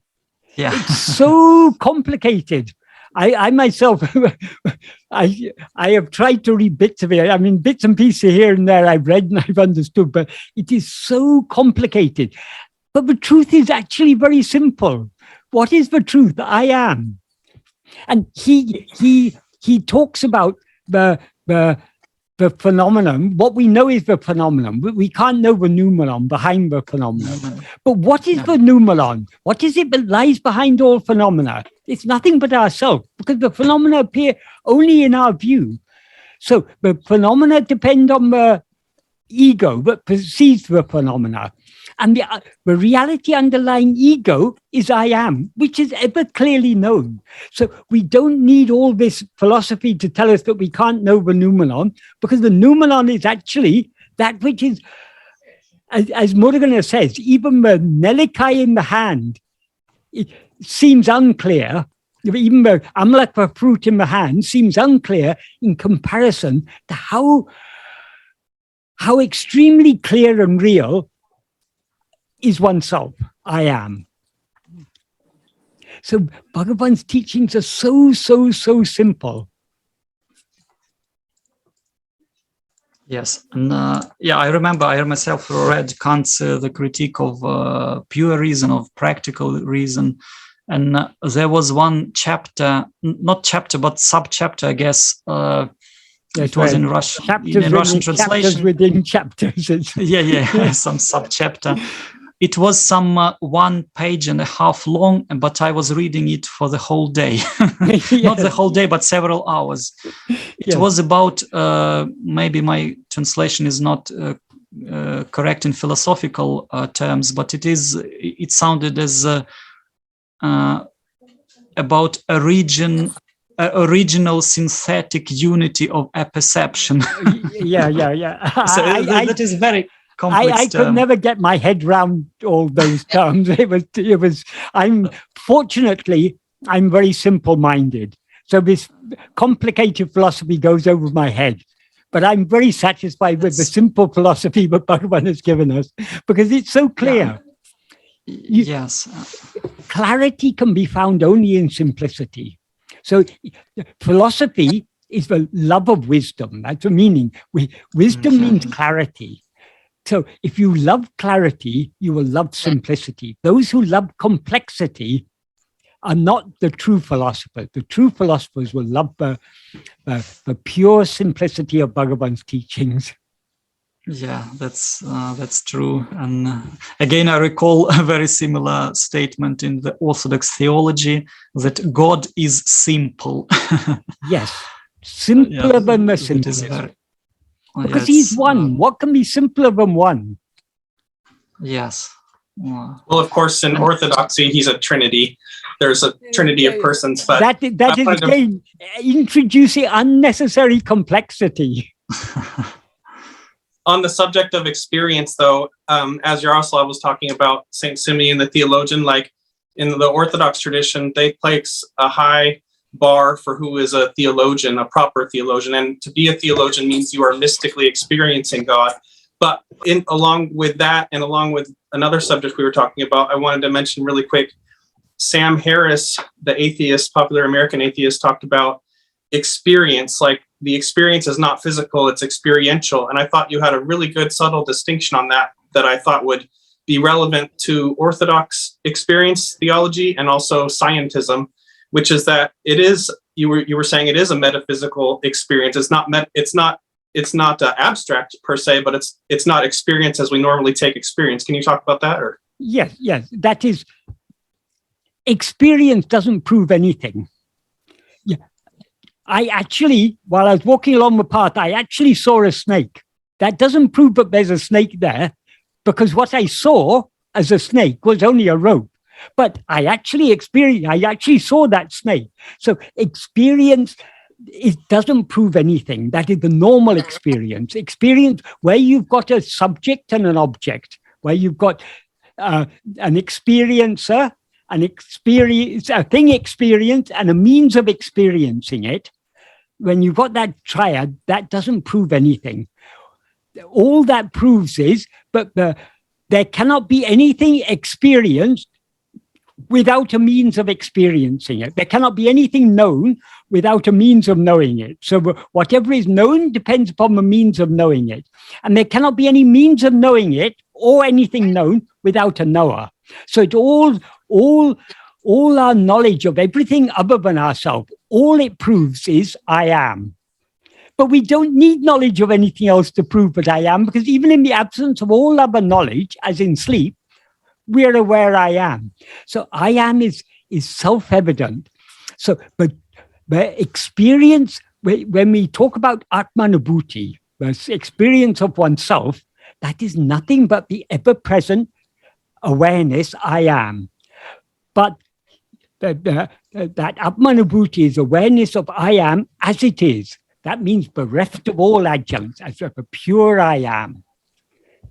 Yeah. It's so complicated. I myself, I have tried to read bits of it. I mean, bits and pieces here and there I've read and I've understood, but it is so complicated. But the truth is actually very simple. What is the truth? I am. And he talks about the phenomenon. What we know is the phenomenon. We can't know the noumenon behind the phenomenon. But what is the noumenon? What is it that lies behind all phenomena? It's nothing but ourselves, because the phenomena appear only in our view. So the phenomena depend on the ego that perceives the phenomena. And the reality underlying ego is I am, which is ever clearly known. So we don't need all this philosophy to tell us that we can't know the noumenon, because the noumenon is actually that which is, as Murugan says, even the nelikai in the hand, it seems unclear. Even the amlaka fruit in the hand seems unclear in comparison to how extremely clear and real is oneself. I am. So Bhagavan's teachings are so simple. Yes, and I myself read Kant's The Critique of Pure Reason, of Practical Reason, and there was one chapter, not chapter, but sub-chapter, I guess, Yes, it was in Russian, in Russian translation. Chapters within chapters. Yeah, some subchapter. It was some 1.5 pages long, but I was reading it for the whole day. Not the whole day, but several hours. It was about, maybe my translation is not correct in philosophical terms, but it sounded as about original synthetic unity of apperception. Yeah. So that is very complex I could never get my head around all those terms. Fortunately, I'm very simple-minded. So this complicated philosophy goes over my head. But I'm very satisfied with the simple philosophy that Bhagavan has given us, because it's so clear. Yes. Clarity can be found only in simplicity. So philosophy is the love of wisdom. That's the meaning. Wisdom means clarity. So if you love clarity, you will love simplicity. Those who love complexity are not the true philosophers. The true philosophers will love the pure simplicity of Bhagavan's teachings. Yeah, that's true. And again, I recall a very similar statement in the Orthodox theology that God is simple. Yes, simpler than the simplest. Because he's one. What can be simpler than one? Yes. Well, of course, in Orthodoxy, he's a Trinity. There's a Trinity of persons. But that is again introducing unnecessary complexity. On the subject of experience, though, as Yaroslav was talking about Saint Simeon, the theologian, like in the Orthodox tradition, they place a high bar for who is a theologian, a proper theologian. And to be a theologian means you are mystically experiencing God. But along with that, and along with another subject we were talking about, I wanted to mention really quick, Sam Harris, the atheist, popular American atheist, talked about experience, like the experience is not physical, it's experiential. And I thought you had a really good subtle distinction on that I thought would be relevant to Orthodox experience theology and also scientism, which is that it is, you were saying it is a metaphysical experience. It's not abstract per se, but it's not experience as we normally take experience. Can you talk about that? Or yes, that is, experience doesn't prove anything. Yeah, I actually, while I was walking along the path, I actually saw a snake. That doesn't prove that there's a snake there, because what I saw as a snake was only a rope. But I actually saw that snake. So experience, it doesn't prove anything. That is the normal experience. Experience where you've got a subject and an object, where you've got an experiencer, a thing experienced, and a means of experiencing it. When you've got that triad, that doesn't prove anything. All that proves is that there cannot be anything experienced without a means of experiencing it. There cannot be anything known without a means of knowing it. So whatever is known depends upon the means of knowing it. And there cannot be any means of knowing it or anything known without a knower. So it all our knowledge of everything other than ourselves, all it proves is I am. But we don't need knowledge of anything else to prove that I am, because even in the absence of all other knowledge, as in sleep, we are aware I am. So I am is self-evident. So, but the experience, when we talk about Atma-vichara, the experience of oneself, that is nothing but the ever-present awareness I am. But that Atma-vichara is awareness of I am as it is. That means bereft of all adjuncts, as a pure I am.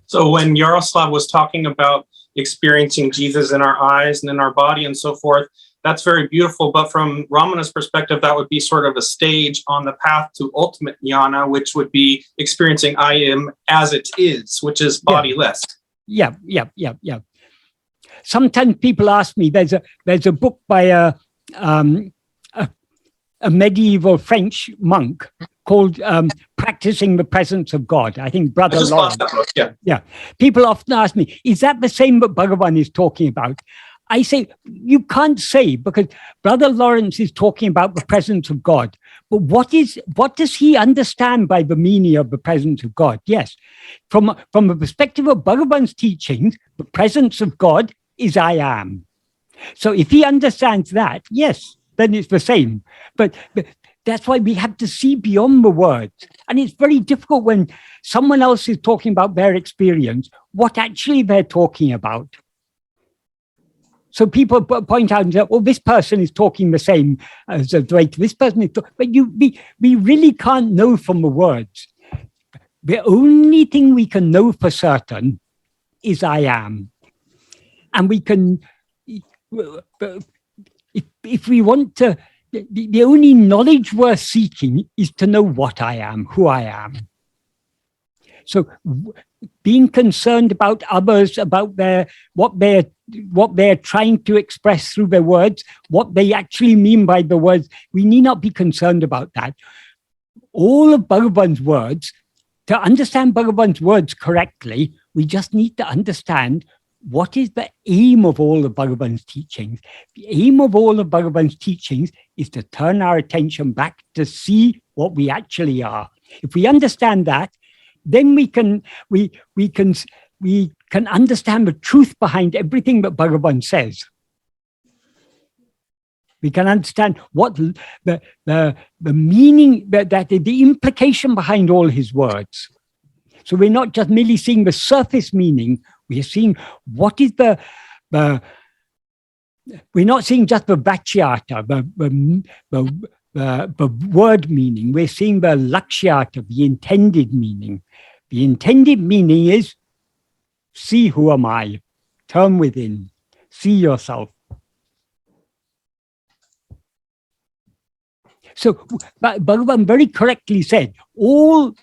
So when Yaroslav was talking about experiencing Jesus in our eyes and in our body and so forth, that's very beautiful. But from Ramana's perspective, that would be sort of a stage on the path to ultimate jnana, which would be experiencing I am as it is, which is bodiless. Yeah. Sometimes people ask me, there's a book by a medieval French monk called Practicing the Presence of God. I think Brother Lawrence. Yeah. People often ask me, is that the same that Bhagavan is talking about? I say, you can't say, because Brother Lawrence is talking about the presence of God. But what does he understand by the meaning of the presence of God? Yes, from the perspective of Bhagavan's teachings, the presence of God is I am. So if he understands that, yes, then it's the same. But that's why we have to see beyond the words. And it's very difficult when someone else is talking about their experience, what actually they're talking about. So people point out and say, well, this person is talking the same as Advaita. This person is but we really can't know from the words. The only thing we can know for certain is I am. And we can, if we want to, the only knowledge worth seeking is to know what I am, who I am. So being concerned about others, about what they're trying to express through their words, what they actually mean by the words, we need not be concerned about that. All of Bhagavan's words, to understand Bhagavan's words correctly, we just need to understand what is the aim of all of Bhagavan's teachings. The aim of all of Bhagavan's teachings is to turn our attention back to see what we actually are. If we understand that, then we can understand the truth behind everything that Bhagavan says. We can understand what the meaning, the implication behind all his words. So we're not just merely seeing the surface meaning. We are seeing what is we're not seeing just the vachyata, the word meaning. We're seeing the lakshyata, the intended meaning. The intended meaning is, see who am I, turn within, see yourself. So Bhagavan very correctly said, all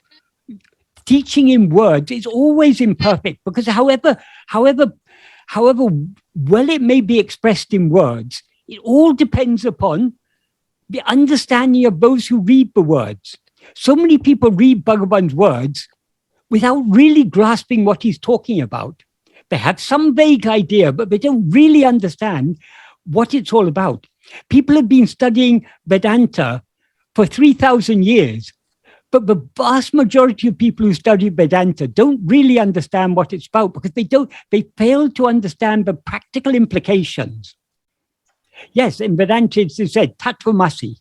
teaching in words is always imperfect, because however well it may be expressed in words, it all depends upon the understanding of those who read the words. So many people read Bhagavan's words without really grasping what he's talking about. They have some vague idea, but they don't really understand what it's all about. People have been studying Vedanta for 3,000 years, but the vast majority of people who study Vedanta don't really understand what it's about, because they fail to understand the practical implications. Yes, in Vedanta it's said, tattvamasi.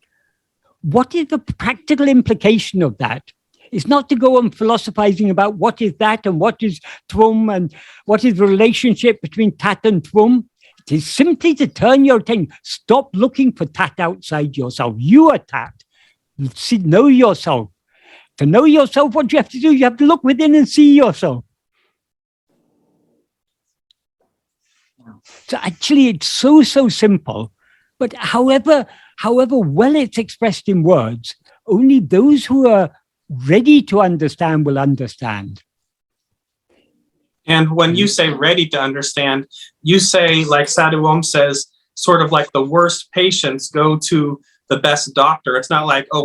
What is the practical implication of that? It's not to go on philosophizing about what is that and what is tvam and what is the relationship between tat and tvam. It is simply to turn your attention. Stop looking for tat outside yourself. You are tat. Know yourself. To know yourself, what you have to do, you have to look within and see yourself. So actually, it's so simple. But however well it's expressed in words, only those who are ready to understand will understand. And when you say ready to understand, you say, like Sadhu Om says, sort of like the worst patients go to the best doctor. It's not like, oh,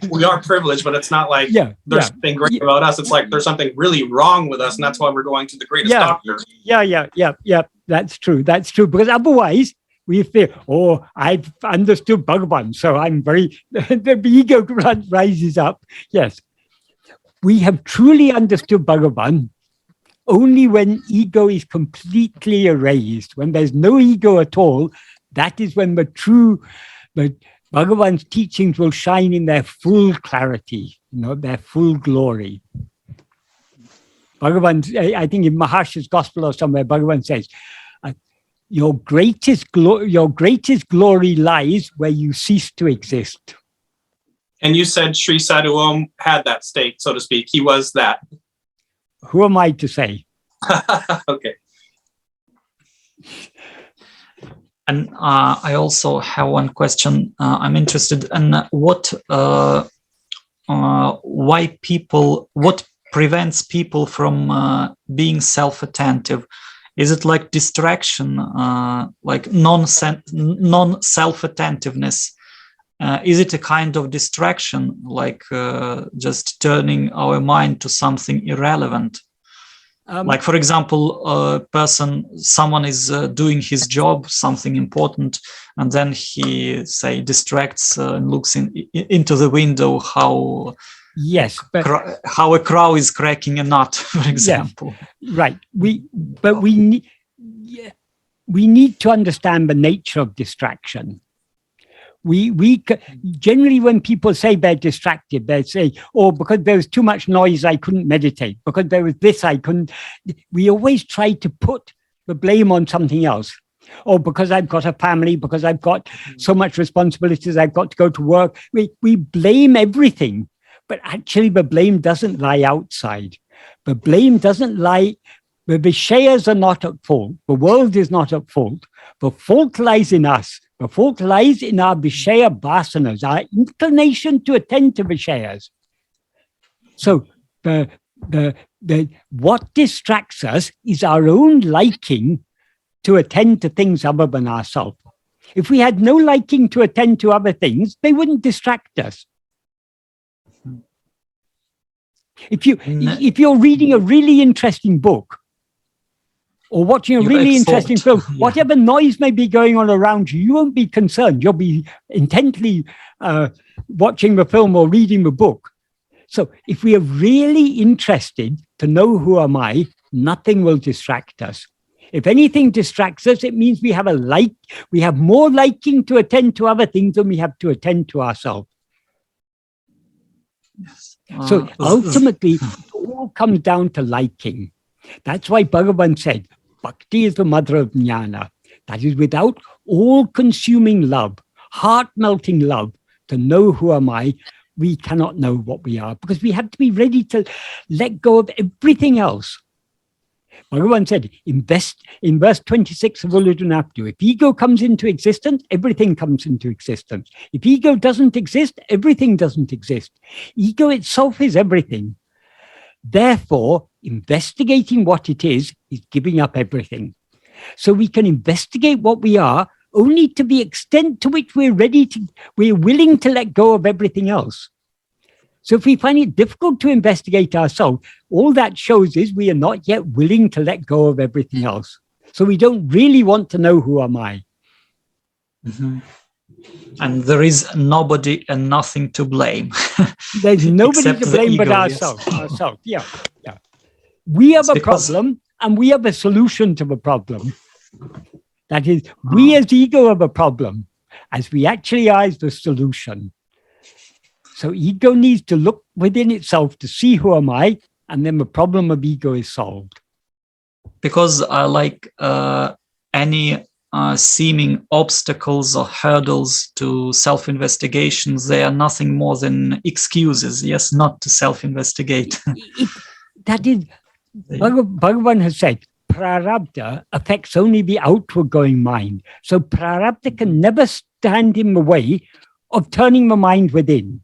we are privileged, but it's not like there's something great about us. It's like there's something really wrong with us, and that's why we're going to the greatest doctor. Yeah. That's true. Because otherwise we feel, oh, I've understood Bhagavan, so I'm the ego rises up. Yes. We have truly understood Bhagavan only when ego is completely erased. When there's no ego at all, that is when the Bhagavan's teachings will shine in their full clarity, their full glory. Bhagavan, I think in Maharsha's Gospel or somewhere, Bhagavan says, your greatest glory lies where you cease to exist. And you said Sri Sadhu Om had that state, so to speak. He was that. Who am I to say? Okay. And I also have one question. I'm interested in what prevents people from being self-attentive. Is it like distraction, like non-self-attentiveness? Is it a kind of distraction, like just turning our mind to something irrelevant? Like, for example, someone is doing his job, something important, and then he, say, distracts and looks into the window how a crow is cracking a nut, for example. Yes, right. We need to understand the nature of distraction. We generally, when people say they're distracted, they say, oh, because there was too much noise, I couldn't meditate. Because there was this, I couldn't. We always try to put the blame on something else. Oh, because I've got a family, because I've got so much responsibilities, I've got to go to work. We blame everything, but actually the blame doesn't lie outside. The blame doesn't lie, the Vishayas are not at fault. The world is not at fault. The fault lies in us. The fault lies in our Vishaya vasanas, our inclination to attend to Vishayas. So what distracts us is our own liking to attend to things other than ourselves. If we had no liking to attend to other things, they wouldn't distract us. If you're reading a really interesting book, or watching a really interesting film, whatever noise may be going on around you, you won't be concerned. You'll be intently watching the film or reading the book. So if we are really interested to know who am I, nothing will distract us. If anything distracts us, it means we have more liking to attend to other things than we have to attend to ourselves. Yes. So ultimately, it all comes down to liking. That's why Bhagavan said, Bhakti is the mother of jnana. That is, without all-consuming love, heart-melting love, to know who am I, we cannot know what we are, because we have to be ready to let go of everything else. Bhagavan said, in verse 26 of Ulludunaptu, if ego comes into existence, everything comes into existence. If ego doesn't exist, everything doesn't exist. Ego itself is everything. Therefore, investigating what it is giving up everything. So we can investigate what we are only to the extent to which we're willing to let go of everything else. So if we find it difficult to investigate ourselves, all that shows is we are not yet willing to let go of everything else. So we don't really want to know who am I. Mm-hmm. And there is nobody and nothing to blame. There's nobody to blame but ourselves. Yeah. We have a problem, and we have a solution to the problem. That is, we as ego have a problem, as we actually are the solution. So ego needs to look within itself to see who am I, and then the problem of ego is solved. Because any seeming obstacles or hurdles to self-investigations, they are nothing more than excuses, yes, not to self-investigate. That is, Bhagavan has said, Prarabdha affects only the outward-going mind. So Prarabdha can never stand in the way of turning the mind within.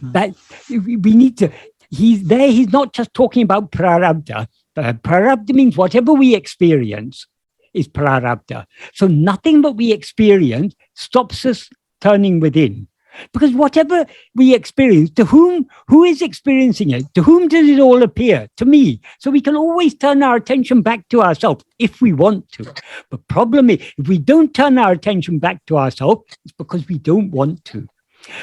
That we need to, he's not just talking about Prarabdha. Prarabdha means whatever we experience is Prarabdha. So nothing that we experience stops us turning within. Because whatever we experience, who is experiencing it? To whom does it all appear? To me. So we can always turn our attention back to ourselves if we want to. The problem is, if we don't turn our attention back to ourselves, it's because we don't want to.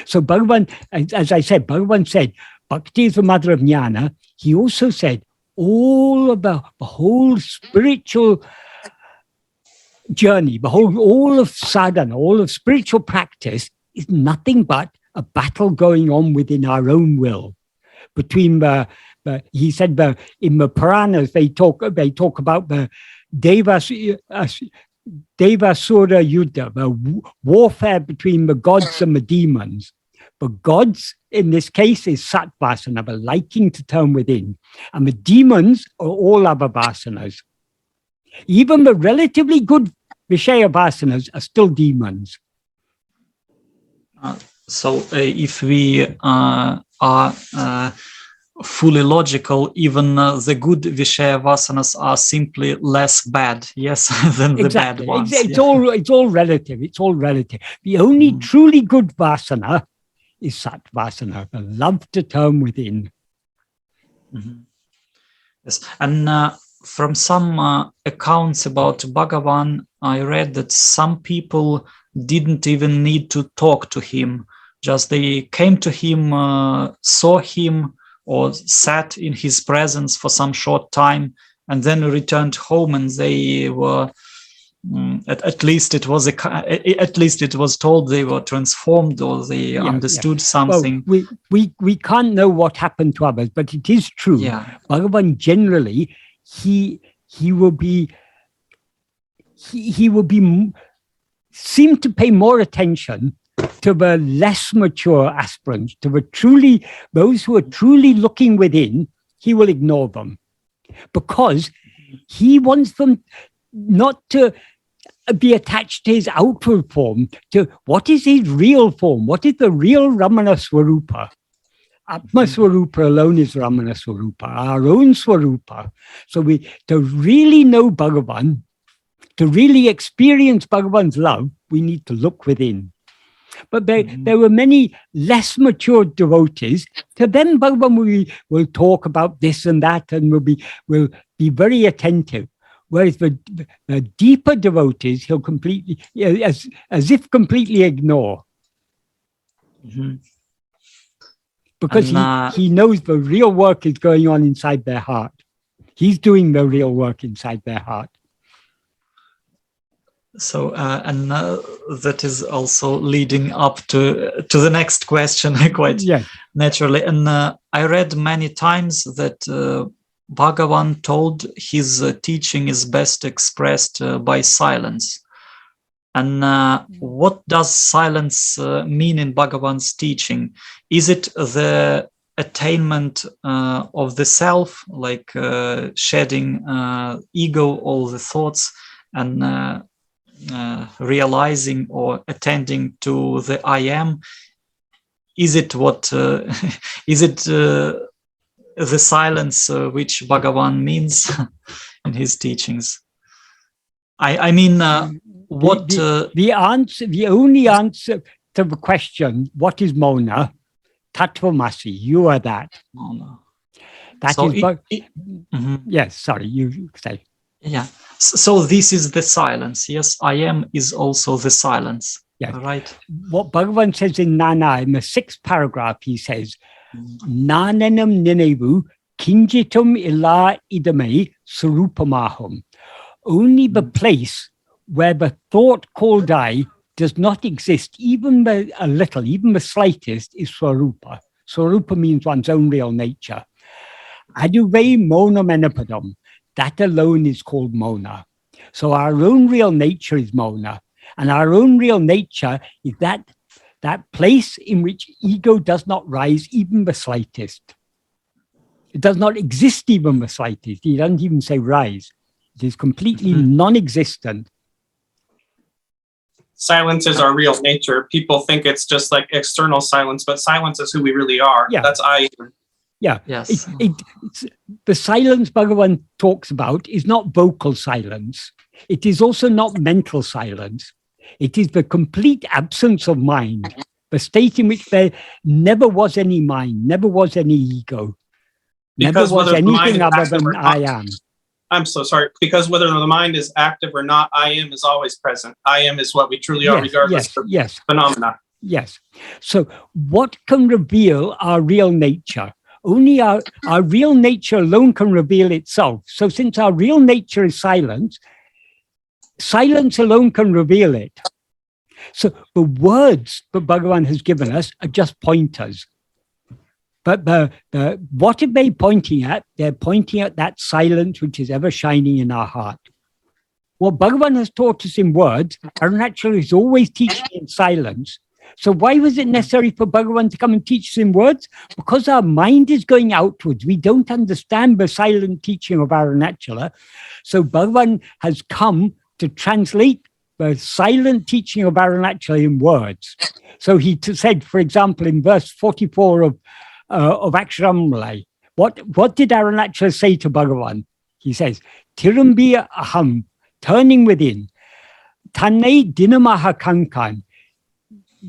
So Bhagavan, as I said, Bhagavan said, Bhakti is the mother of jnana. He also said, all of the whole spiritual journey, all of sadhana, all of spiritual practice is nothing but a battle going on within our own will. Between he said in the Puranas they talk about the Devasura Yuddha, the warfare between the gods and the demons. The gods in this case is Satvasana, the liking to turn within, and the demons are all other vasanas. Even the relatively good Vishaya vasanas are still demons. So if we are fully logical, even the good Vishaya vasanas are simply less bad, yes, than the bad ones. It's all relative. It's all relative. The only truly good vasana is Satvasana, the love to turn within. Mm-hmm. Yes, and from some accounts about Bhagavan, I read that some people didn't even need to talk to him. Just they came to him, saw him, or sat in his presence for some short time, and then returned home, and they were, at least it was told they were transformed, or they understood something. Well, we can't know what happened to others, but it is true. Yeah. Bhagavan generally, he will be seem to pay more attention to the less mature aspirants, to those who are truly looking within. He will ignore them because he wants them not to be attached to his outward form, to what is his real form, what is the real Ramana Swarupa. Atma-Swarupa alone is Ramana Swarupa, our own Swarupa. So to really know Bhagavan, to really experience Bhagavan's love, we need to look within. But there were many less mature devotees. To them, Bhagavan will talk about this and that, and will be very attentive. Whereas the deeper devotees, he'll completely, as if completely ignore. Mm-hmm. Because he knows the real work is going on inside their heart. He's doing the real work inside their heart. So, that is also leading up to the next question, quite naturally. And I read many times that Bhagavan told his teaching is best expressed by silence. And what does silence mean in Bhagavan's teaching? Is it the attainment of the self, like shedding ego, all the thoughts, and realizing or attending to the I am? Is it is it the silence which Bhagavan means in his teachings? I mean, what the only answer to the question, what is Mona? Tattvamasi, you are that. Mona. That so is. Yes, sorry, you say. Yeah. So this is the silence. Yes, I am is also the silence. Yes. Right. What Bhagavan says in Nana, in the 6th paragraph, he says, Nananam ninevu kinjitum illa idame surupamaham. Only the place where the thought called I does not exist, even a little, even the slightest, is Swarupa. Swarupa means one's own real nature. Aduve mona menapadam. That alone is called Mona. So our own real nature is Mona. And our own real nature is that place in which ego does not rise even the slightest. It does not exist even the slightest. He doesn't even say rise. It is completely non-existent. Silence is our real nature. People think it's just like external silence, but silence is who we really are. Yeah. That's I. Yeah. Yes. It's the silence Bhagavan talks about is not vocal silence. It is also not mental silence. It is the complete absence of mind, the state in which there never was any mind, never was any ego, Because never was anything other than not, I am. I'm so sorry. Because whether the mind is active or not, I am is always present. I am is what we truly are, regardless of phenomena. Yes. So what can reveal our real nature? Only our real nature alone can reveal itself. So since our real nature is silence, silence alone can reveal it. So the words that Bhagavan has given us are just pointers. But what are they pointing at? They're pointing at that silence which is ever shining in our heart. What Bhagavan has taught us in words, Arunachala is always teaching in silence. So why was it necessary for Bhagavan to come and teach us in words? Because our mind is going outwards. We don't understand the silent teaching of Arunachala. So Bhagavan has come to translate the silent teaching of Arunachala in words. So he said, for example, in verse 44 of Aksharammalai, what did Arunachala say to Bhagavan? He says, Tirumbiya aham, turning within, Tanne dinamaha kankan,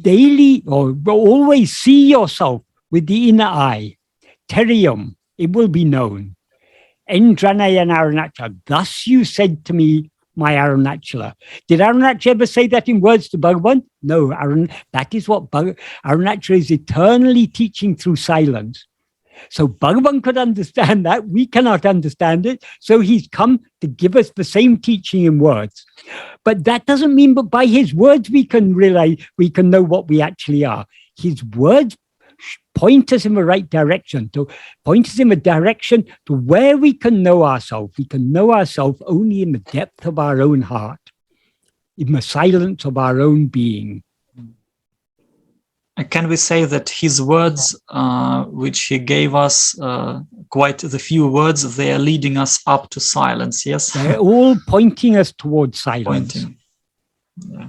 daily or always see yourself with the inner eye. Terium, it will be known. Endranayana Arunachala. Thus you said to me, my Arunachala. Did Arunachala ever say that in words to Bhagavan? No, that is what Arunachala is eternally teaching through silence. So Bhagavan could understand that. We cannot understand it. So he's come to give us the same teaching in words. But that doesn't mean that by his words we can realize, we can know what we actually are. His words point us in the right direction, to point us in a direction to where we can know ourselves. We can know ourselves only in the depth of our own heart, in the silence of our own being. Can we say that his words, which he gave us, quite the few words, they are leading us up to silence, yes? They're all pointing us towards silence. Pointing. Yeah.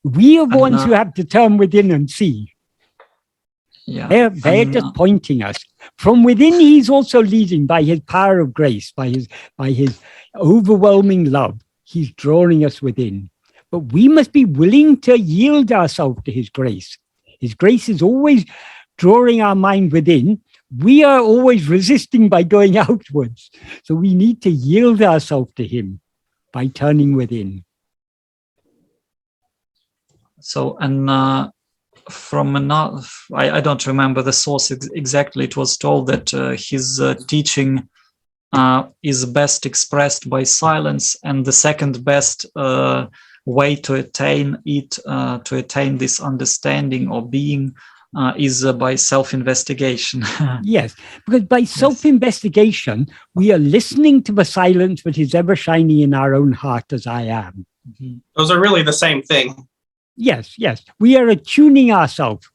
We are the ones who have to turn within and see. Yeah. They're just pointing us. From within, he's also leading by his power of grace, by his overwhelming love. He's drawing us within. But we must be willing to yield ourselves to his grace. His grace is always drawing our mind within. We are always resisting by going outwards. So we need to yield ourselves to him by turning within. So, and from another, I don't remember the source exactly, it was told that his teaching is best expressed by silence, and the second best way to attain it, to attain this understanding or being, is by self-investigation. Yes, because by self-investigation, we are listening to the silence that is ever shining in our own heart as I am. Mm-hmm. Those are really the same thing. Yes, yes. We are attuning ourselves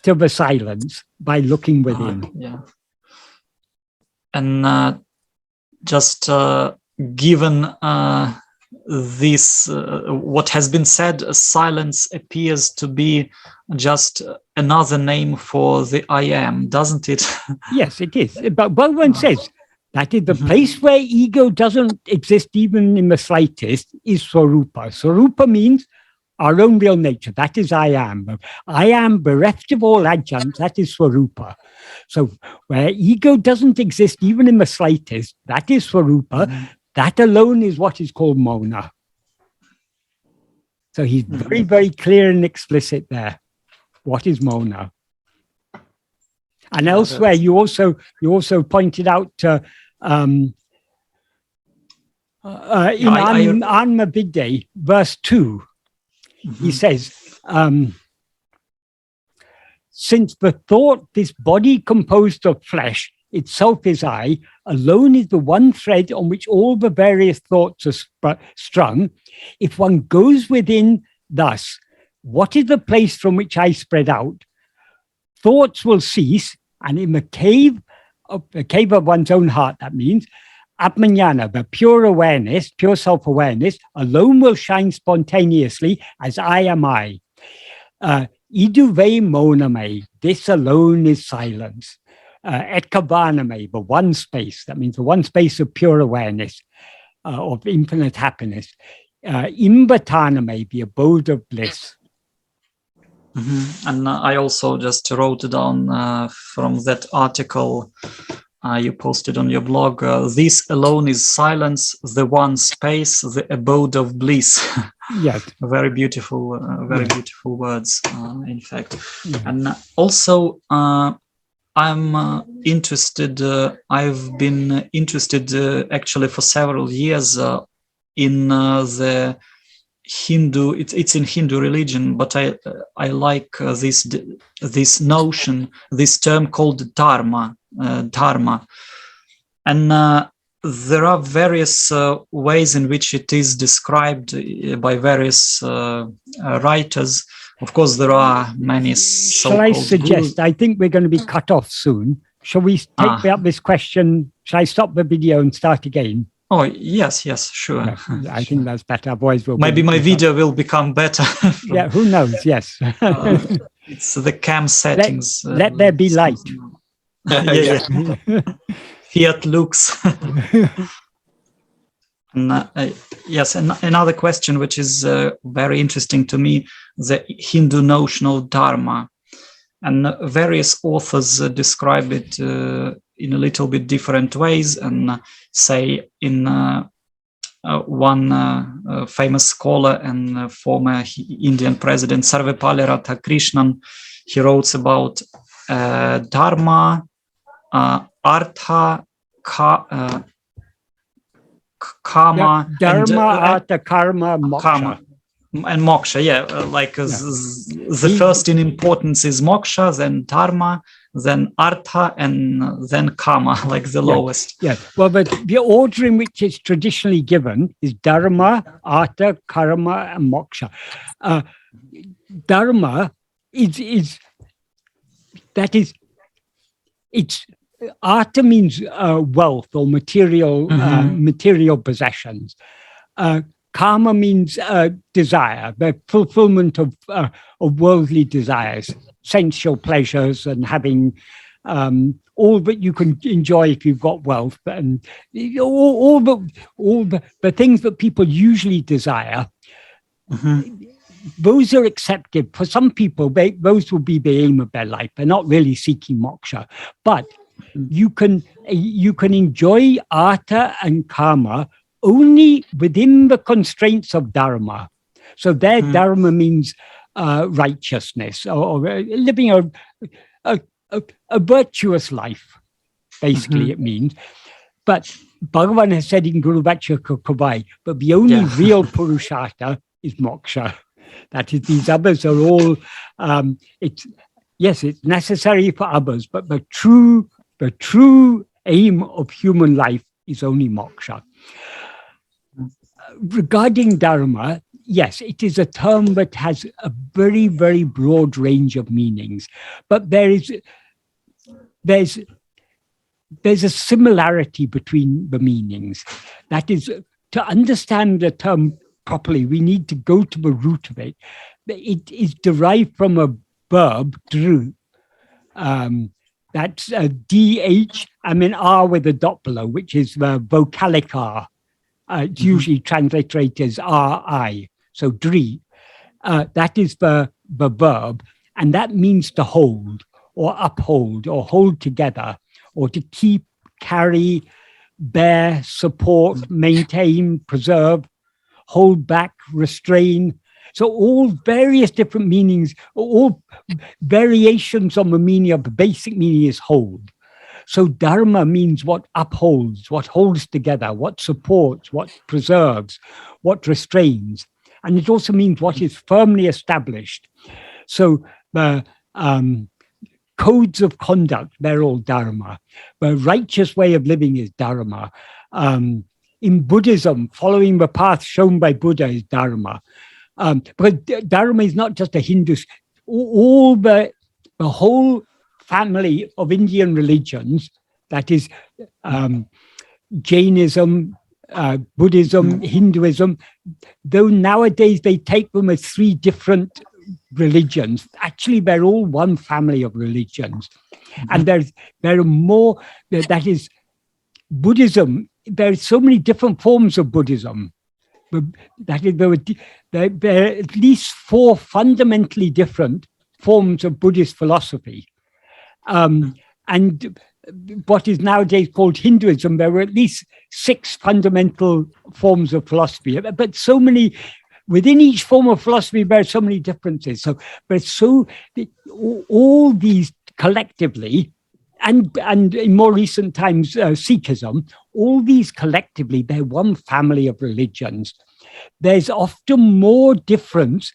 to the silence by looking within. Yeah. And just given this, what has been said, silence appears to be just another name for the I am, doesn't it? Yes, it is. But Bhagavan says that is the place where ego doesn't exist even in the slightest is Swarupa. Swarupa means our own real nature. That is I am. I am bereft of all adjuncts. That is Swarupa. So where ego doesn't exist even in the slightest, that is Swarupa. That alone is what is called Mona. So he's very, very clear and explicit there. What is Mona? And elsewhere, you also pointed out in Atma-Vidya, verse 2, he says, since the thought, this body composed of flesh, itself is I, alone is the one thread on which all the various thoughts are strung. If one goes within thus, what is the place from which I spread out? Thoughts will cease, and in the cave of one's own heart, that means, Atma-vichara, the pure awareness, pure self-awareness, alone will shine spontaneously as I am I. Iduve moname, this alone is silence. Etkavaname, the one space, that means the one space of pure awareness, of infinite happiness. Imbataname, the abode of bliss. And I also just wrote down from that article you posted on your blog, this alone is silence, the one space, the abode of bliss. Yes. Very beautiful words, in fact. And also, I'm interested, I've been interested actually for several years in the Hindu, it's in Hindu religion, but I like this notion, this term called Dharma, and there are various ways in which it is described by various writers. Of course, there are many so-called Shall I suggest, gurus. I think we're going to be cut off soon. Shall we take up this question? Shall I stop the video and start again? Oh, yes, sure. Yeah, I think that's better. Otherwise, maybe my video will become better. Yeah, who knows? Yes. It's the cam settings. Let there be light. Yeah. Fiat lux. Yes, another question which is very interesting to me, the Hindu notion of Dharma. And various authors describe it in a little bit different ways. And say in one famous scholar and former Indian president, Sarvepalli Radhakrishnan, he wrote about Dharma, Artha, Karma, Dharma, Artha, Karma, Moksha. Karma and Moksha, the first in importance is Moksha, then Dharma, then Artha, and then Karma, like the lowest. Yes. Well, but the order in which it's traditionally given is Dharma, Artha, Karma, and Moksha. Dharma it's Artha means wealth or material material possessions. Karma means desire, the fulfillment of worldly desires, sensual pleasures, and having all that you can enjoy if you've got wealth, and all the things that people usually desire. Those are accepted. For some people, those will be the aim of their life. They're not really seeking moksha, but you can enjoy Artha and Karma only within the constraints of Dharma. So their Dharma means righteousness or living a virtuous life, basically it means. But Bhagavan has said in Guru Vachaka Kavai, but the only real Purushartha is moksha. That is, these others are all, it's necessary for others, but the true aim of human life is only moksha. Regarding Dharma, yes, it is a term that has a very, very broad range of meanings, but there's a similarity between the meanings. That is, to understand the term properly, we need to go to the root of it. It is derived from a verb, dru. That's DH, R with a dot below, which is the vocalic R. It's usually transliterated as RI. So dri. That is the verb, and that means to hold or uphold or hold together or to keep, carry, bear, support, maintain, preserve, hold back, restrain. So all various different meanings, all variations on the meaning of the basic meaning is hold. So Dharma means what upholds, what holds together, what supports, what preserves, what restrains. And it also means what is firmly established. So the codes of conduct, they're all Dharma. The righteous way of living is Dharma. In Buddhism, following the path shown by Buddha is Dharma. But Dharma is not just a Hindu. All the whole family of Indian religions, that is Jainism, Buddhism, Hinduism, though nowadays they take them as three different religions, actually they're all one family of religions. And there are more, that is Buddhism. There are so many different forms of Buddhism. That is, there are at least 4 fundamentally different forms of Buddhist philosophy. And what is nowadays called Hinduism, there were at least 6 fundamental forms of philosophy. But so many, within each form of philosophy, there are so many differences. So, all these collectively, and in more recent times, Sikhism, all these collectively, they're one family of religions. There's often more difference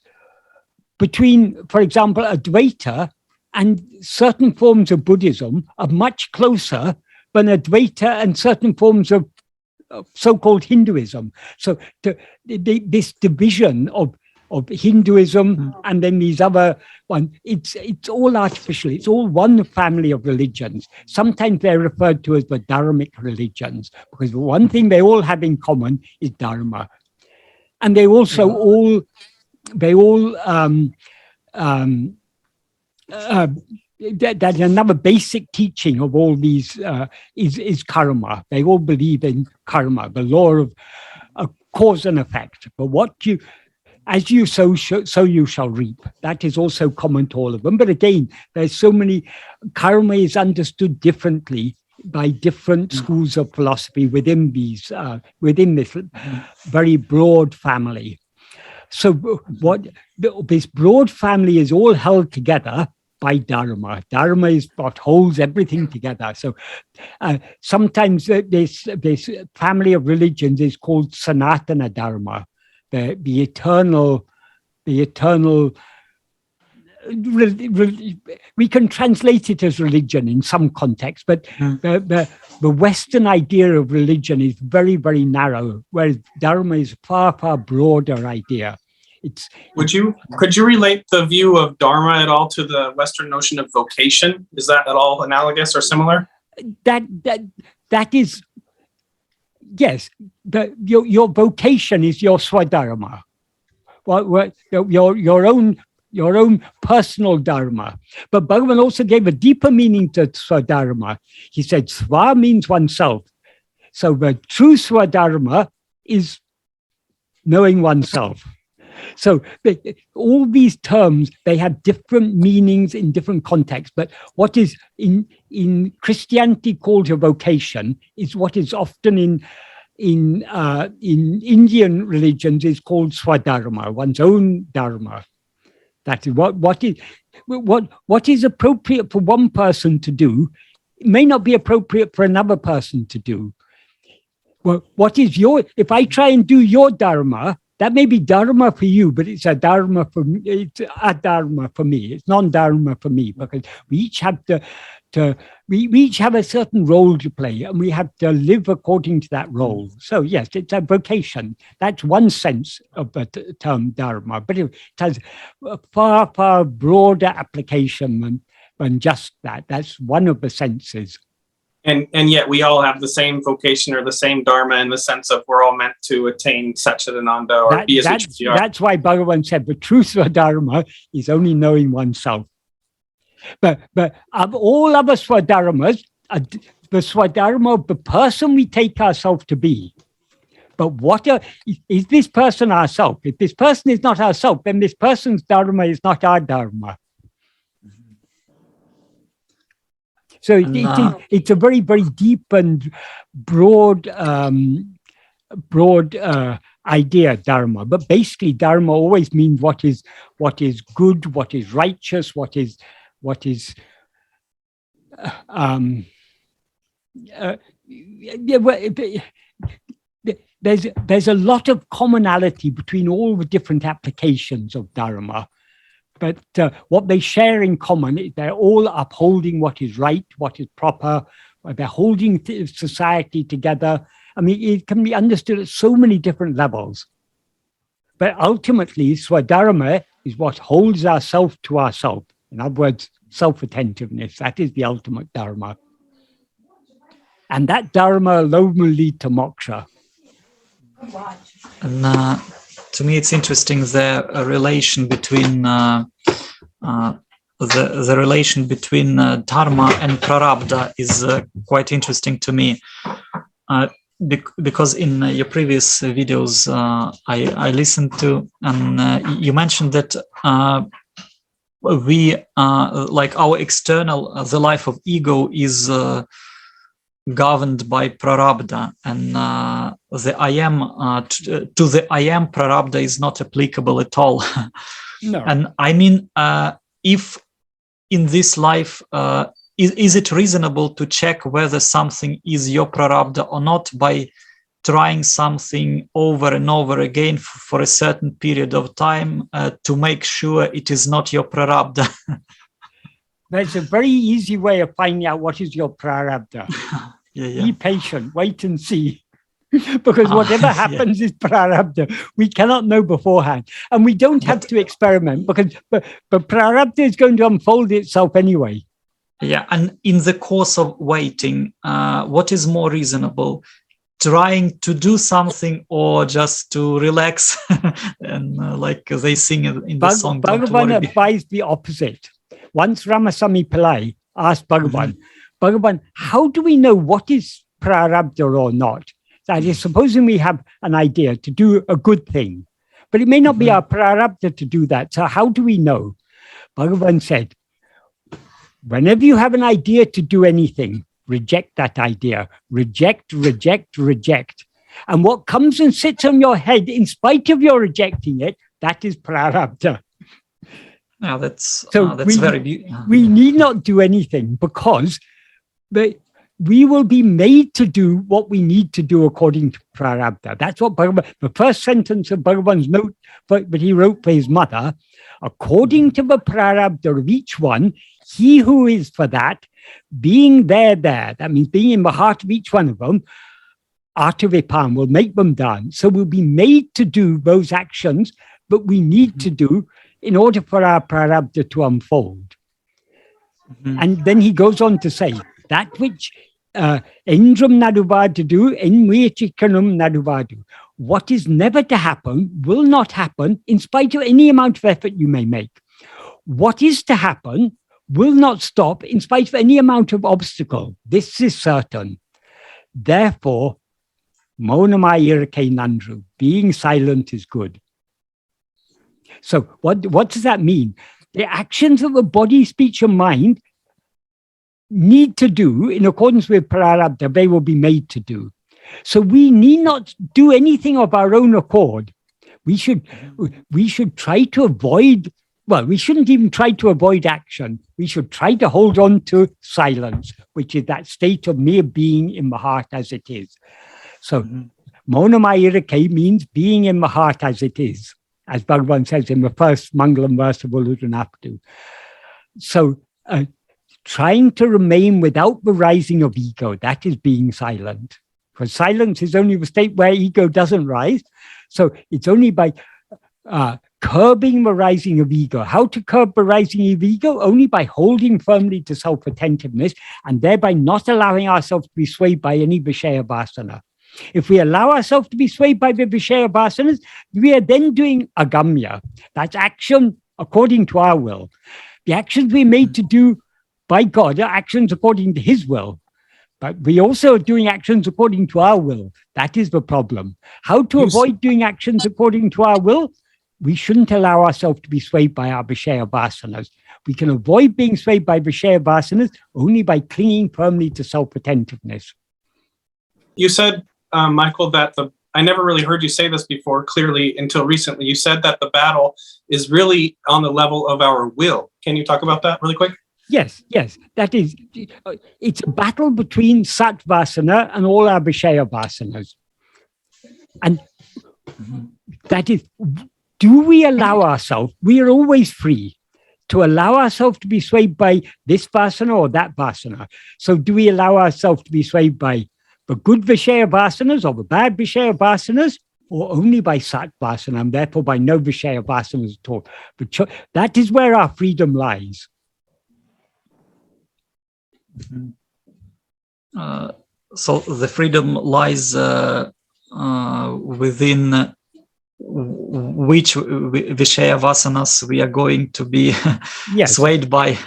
between, for example, Advaita and certain forms of Buddhism are much closer than Advaita and certain forms of so-called Hinduism. So this division of Hinduism and then these other one, it's all artificial. It's all one family of religions. Sometimes they're referred to as the Dharmic religions, because the one thing they all have in common is Dharma. And they also that another basic teaching of all these is karma. They all believe in karma, the law of cause and effect. But as you sow, so you shall reap. That is also common to all of them. But again, there's so many, karma is understood differently by different schools of philosophy within these within this very broad family. So what this broad family is all held together by Dharma. Dharma is what holds everything together. So sometimes this family of religions is called Sanatana Dharma, the eternal. We can translate it as religion in some context, but the Western idea of religion is very, very narrow, whereas Dharma is a far, far broader idea. Could you relate the view of Dharma at all to the Western notion of vocation? Is that at all analogous or similar? That is, yes. Your vocation is your swadharma. Well, your own personal dharma. But Bhagavan also gave a deeper meaning to swadharma. He said swa means oneself. So the true swadharma is knowing oneself. So all these terms, they have different meanings in different contexts. But what is in Christianity called a vocation is what is often in Indian religions is called swadharma, one's own dharma. That is what is appropriate for one person to do may not be appropriate for another person to do. Well, if I try and do your dharma, that may be dharma for you, but it's a dharma for me. It's a dharma for me. It's non-dharma for me, because we each have we each have a certain role to play, and we have to live according to that role. So yes, it's a vocation. That's one sense of the term dharma, but it has a far, far broader application than just that. That's one of the senses. And yet we all have the same vocation or the same dharma in the sense of we're all meant to attain Satchidananda or be as we are. That's why Bhagavan said the true Swadharma is only knowing oneself. But of all other Swadharmas, the Swadharma of the person we take ourselves to be. But is this person ourself? If this person is not ourself, then this person's Dharma is not our Dharma. So it's a very, very deep and broad idea, Dharma. But basically, Dharma always means what is good, what is righteous, there's a lot of commonality between all the different applications of Dharma. But what they share in common is they're all upholding what is right, what is proper. They're holding society together. I mean, it can be understood at so many different levels. But ultimately, Swadharma is what holds ourselves to ourselves. In other words, self-attentiveness. That is the ultimate Dharma. And that Dharma alone will lead to moksha. And to me, it's interesting the relation between the relation between Dharma and Prarabdha is quite interesting to me, because in your previous videos I listened to, and you mentioned that we like our external, the life of ego is governed by Prarabdha, and the I am to the I am Prarabdha is not applicable at all. No. And I mean, if in this life, is it reasonable to check whether something is your Prarabdha or not by trying something over and over again for a certain period of time to make sure it is not your Prarabdha? There's a very easy way of finding out what is your Prarabdha. Yeah. Be patient, wait and see. Because whatever happens is Prarabdha. We cannot know beforehand. And we don't have to experiment, because but Prarabdha is going to unfold itself anyway. Yeah, and in the course of waiting, what is more reasonable? Trying to do something or just to relax? And like they sing in the song, Bhagavan advised the opposite. Once Ramasamy Pillai asked Bhagavan, Bhagavan, how do we know what is Prarabdha or not? That is, supposing we have an idea to do a good thing, but it may not be our Prarabdha to do that. So how do we know? Bhagavan said, whenever you have an idea to do anything, reject that idea. Reject, reject, reject. And what comes and sits on your head, in spite of your rejecting it, that is Prarabdha. Yeah, that's we, very beautiful. We need not do anything, because we will be made to do what we need to do according to Prarabdha. That's what Bhagavan, the first sentence of Bhagavan's note, but he wrote for his mother, according to the Prarabdha of each one, he who is for that, being there, that means being in the heart of each one of them, Atma-vichara will make them dance. So we'll be made to do those actions that we need to do in order for our Prarabdha to unfold. And then he goes on to say, that which Indram naduvadu, envichikanum naduvadu. What is never to happen will not happen in spite of any amount of effort you may make. What is to happen will not stop in spite of any amount of obstacle. This is certain. Therefore, Maunamaya nandru, being silent is good. So what does that mean? The actions of the body, speech, and mind need to do in accordance with Prarabdha, they will be made to do. So we need not do anything of our own accord. We should try to avoid, well, we shouldn't even try to avoid action. We should try to hold on to silence, which is that state of mere being in the heart as it is. So Maunamaya means being in the heart as it is, as Bhagavan says in the first Mangalam verse of Uludunaptu. So trying to remain without the rising of ego, that is being silent. Because silence is only the state where ego doesn't rise. So it's only by curbing the rising of ego. How to curb the rising of ego? Only by holding firmly to self-attentiveness and thereby not allowing ourselves to be swayed by any Vishaya Vasana. If we allow ourselves to be swayed by the Vishaya Vasanas, we are then doing agamya. That's action according to our will. The actions we're made to do by God are actions according to his will. But we also are doing actions according to our will. That is the problem. How to avoid doing actions according to our will? We shouldn't allow ourselves to be swayed by our Vishaya Vasanas. We can avoid being swayed by Vishaya Vasanas only by clinging firmly to self-attentiveness. You said, Michael, that I never really heard you say this before clearly until recently. You said that the battle is really on the level of our will. Can you talk about that really quick? Yes. That is, it's a battle between Sat Vasana and all our Vishaya Vasanas. And that is, do we allow ourselves, we are always free to allow ourselves to be swayed by this Vasana or that Vasana. So do we allow ourselves to be swayed by the good Vishaya Vasanas or the bad Vishaya Vasanas, or only by Sat Vasana, and therefore by no Vishaya Vasanas at all? But that is where our freedom lies. So the freedom lies within which Vishaya Vasanas we are going to be swayed by.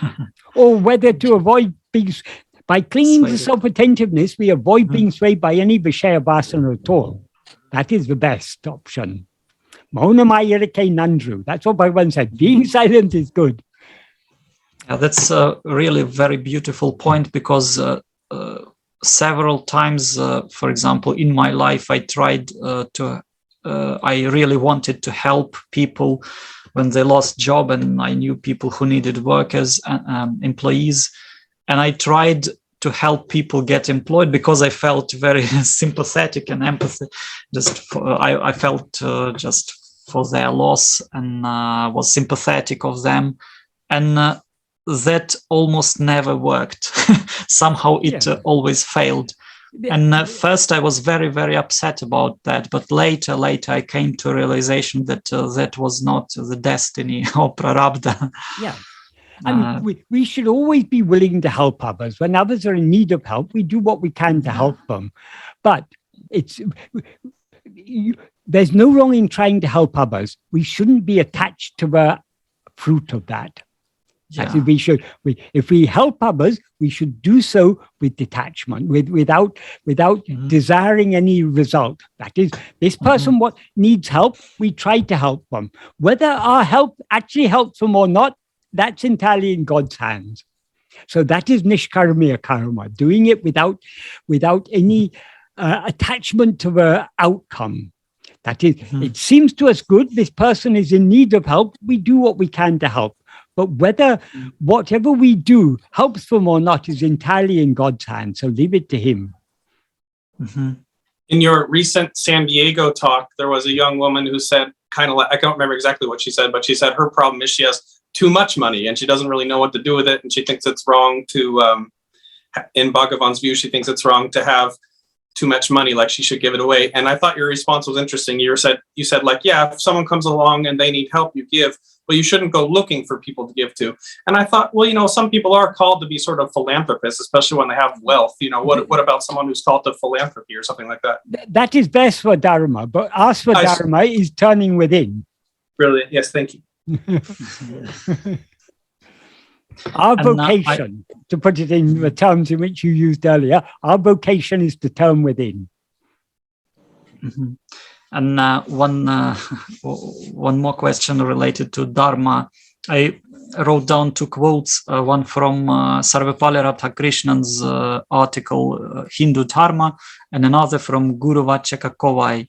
Or whether to avoid being, by clinging to self-attentiveness, we avoid being swayed by any Vishaya Vasana at all. That is the best option. Maunamaya nandru. That's what Bhagavan said. Being silent is good. Yeah, that's a really very beautiful point, because several times, for example, in my life, I tried I really wanted to help people when they lost job, and I knew people who needed workers and employees. And I tried to help people get employed because I felt very sympathetic and empathy. I felt just for their loss and was sympathetic of them. And that almost never worked. Somehow it always failed. And first I was very, very upset about that. But later I came to a realization that that was not the destiny or Prarabdha. Yeah. I mean, we should always be willing to help others. When others are in need of help, we do what we can to help them. But there's no wrong in trying to help others. We shouldn't be attached to the fruit of that. Yeah. If we help others, we should do so with detachment, without desiring any result. That is, this person what needs help, we try to help them. Whether our help actually helps them or not, that's entirely in God's hands. So that is nishkarmiya karma, doing it without any attachment to the outcome. That is, it seems to us good, this person is in need of help, we do what we can to help. But whether whatever we do helps them or not is entirely in God's hands. So leave it to him. In your recent San Diego talk, there was a young woman who said, kind of like, I don't remember exactly what she said, but she said her problem is she has too much money and she doesn't really know what to do with it. And she thinks it's wrong to, in Bhagavan's view, she thinks it's wrong to have too much money, like she should give it away. And I thought your response was interesting. You said like, yeah, if someone comes along and they need help, you give, but you shouldn't go looking for people to give to. And I thought, well, some people are called to be sort of philanthropists, especially when they have wealth. What about someone who's called to philanthropy or something like that? That is best for Dharma, but as for Dharma is turning within. Brilliant. Yes, thank you. Our vocation, to put it in the terms in which you used earlier, our vocation is to turn within. And one more question related to Dharma. I wrote down two quotes, one from Sarvepalli Radhakrishnan's article, Hindu Dharma, and another from Guru Vachaka Kovai.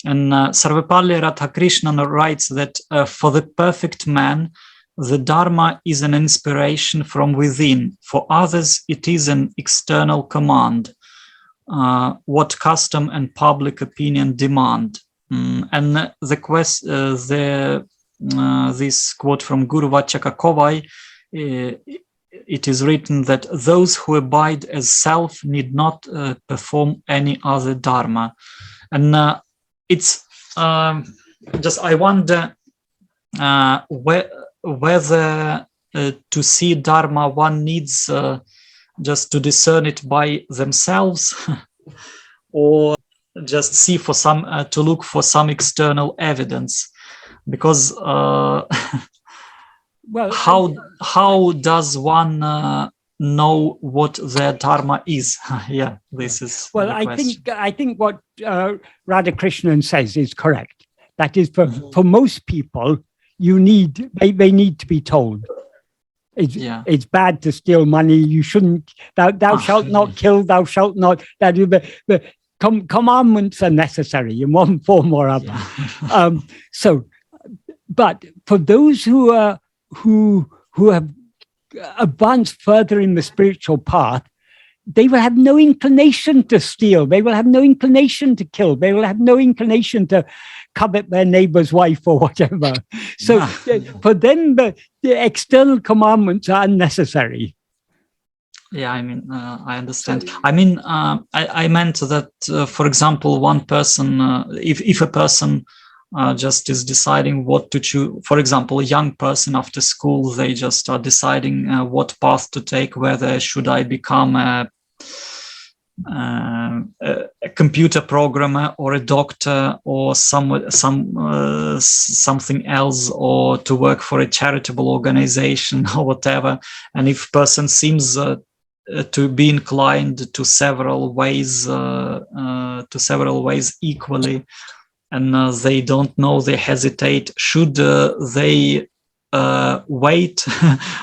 And Sarvepalli Radhakrishnan writes that for the perfect man, the Dharma is an inspiration from within. For others, it is an external command. What custom and public opinion demand. And this quote from Guru Vachaka Kovai, it is written that those who abide as self need not perform any other Dharma. And it's just, I wonder whether to see Dharma one needs just to discern it by themselves, or just see for some to look for some external evidence, because well, how does one know what their Dharma is? Yeah, this is well. I think what Radhakrishnan says is correct. That is, for most people, they need to be told. It's bad to steal money. You shouldn't. Thou shalt not kill. Thou shalt not. That the commandments are necessary in one form or other. But for those who have advanced further in the spiritual path, they will have no inclination to steal. They will have no inclination to kill. They will have no inclination to covet their neighbor's wife or whatever. So for them, the external commandments are unnecessary. Yeah, I mean, I understand. I mean, I meant that, for example, one person, if a person just is deciding what to choose, for example, a young person after school, they just are deciding what path to take, whether should I become a computer programmer or a doctor or something else, or to work for a charitable organization or whatever. And if person seems to be inclined to several ways equally, and they don't know, they hesitate, should they wait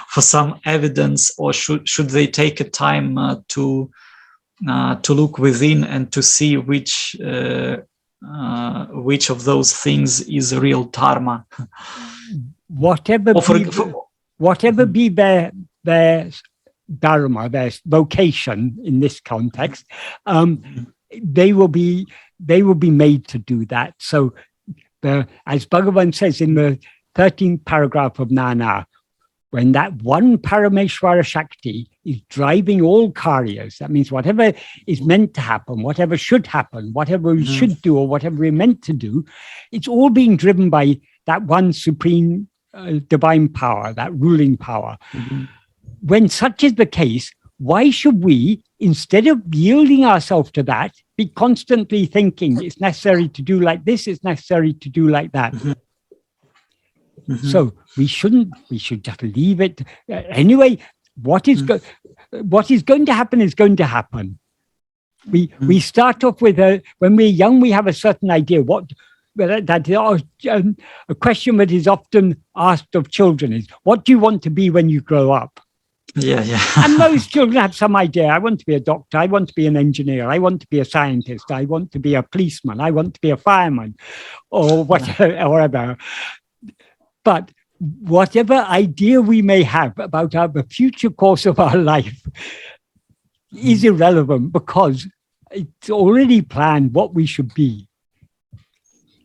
for some evidence, or should they take a time to look within and to see which of those things is real Dharma? Whatever be their Dharma, their vocation in this context, they will be made to do that. So, as Bhagavan says in the 13th paragraph of Nana, when that one Parameshwara Shakti is driving all karyas, that means whatever is meant to happen, whatever should happen, whatever we should do, or whatever we're meant to do, it's all being driven by that one supreme divine power, that ruling power. When such is the case, why should we, instead of yielding ourselves to that, be constantly thinking it's necessary to do like this, it's necessary to do like that? So we should just leave it. Anyway, what is going to happen is going to happen. We start off with when we're young, we have a certain idea. A question that is often asked of children is, what do you want to be when you grow up? Yeah, yeah. And most children have some idea. I want to be a doctor. I want to be an engineer. I want to be a scientist. I want to be a policeman. I want to be a fireman, or whatever. Or whatever. But whatever idea we may have about the future course of our life is irrelevant, because it's already planned what we should be.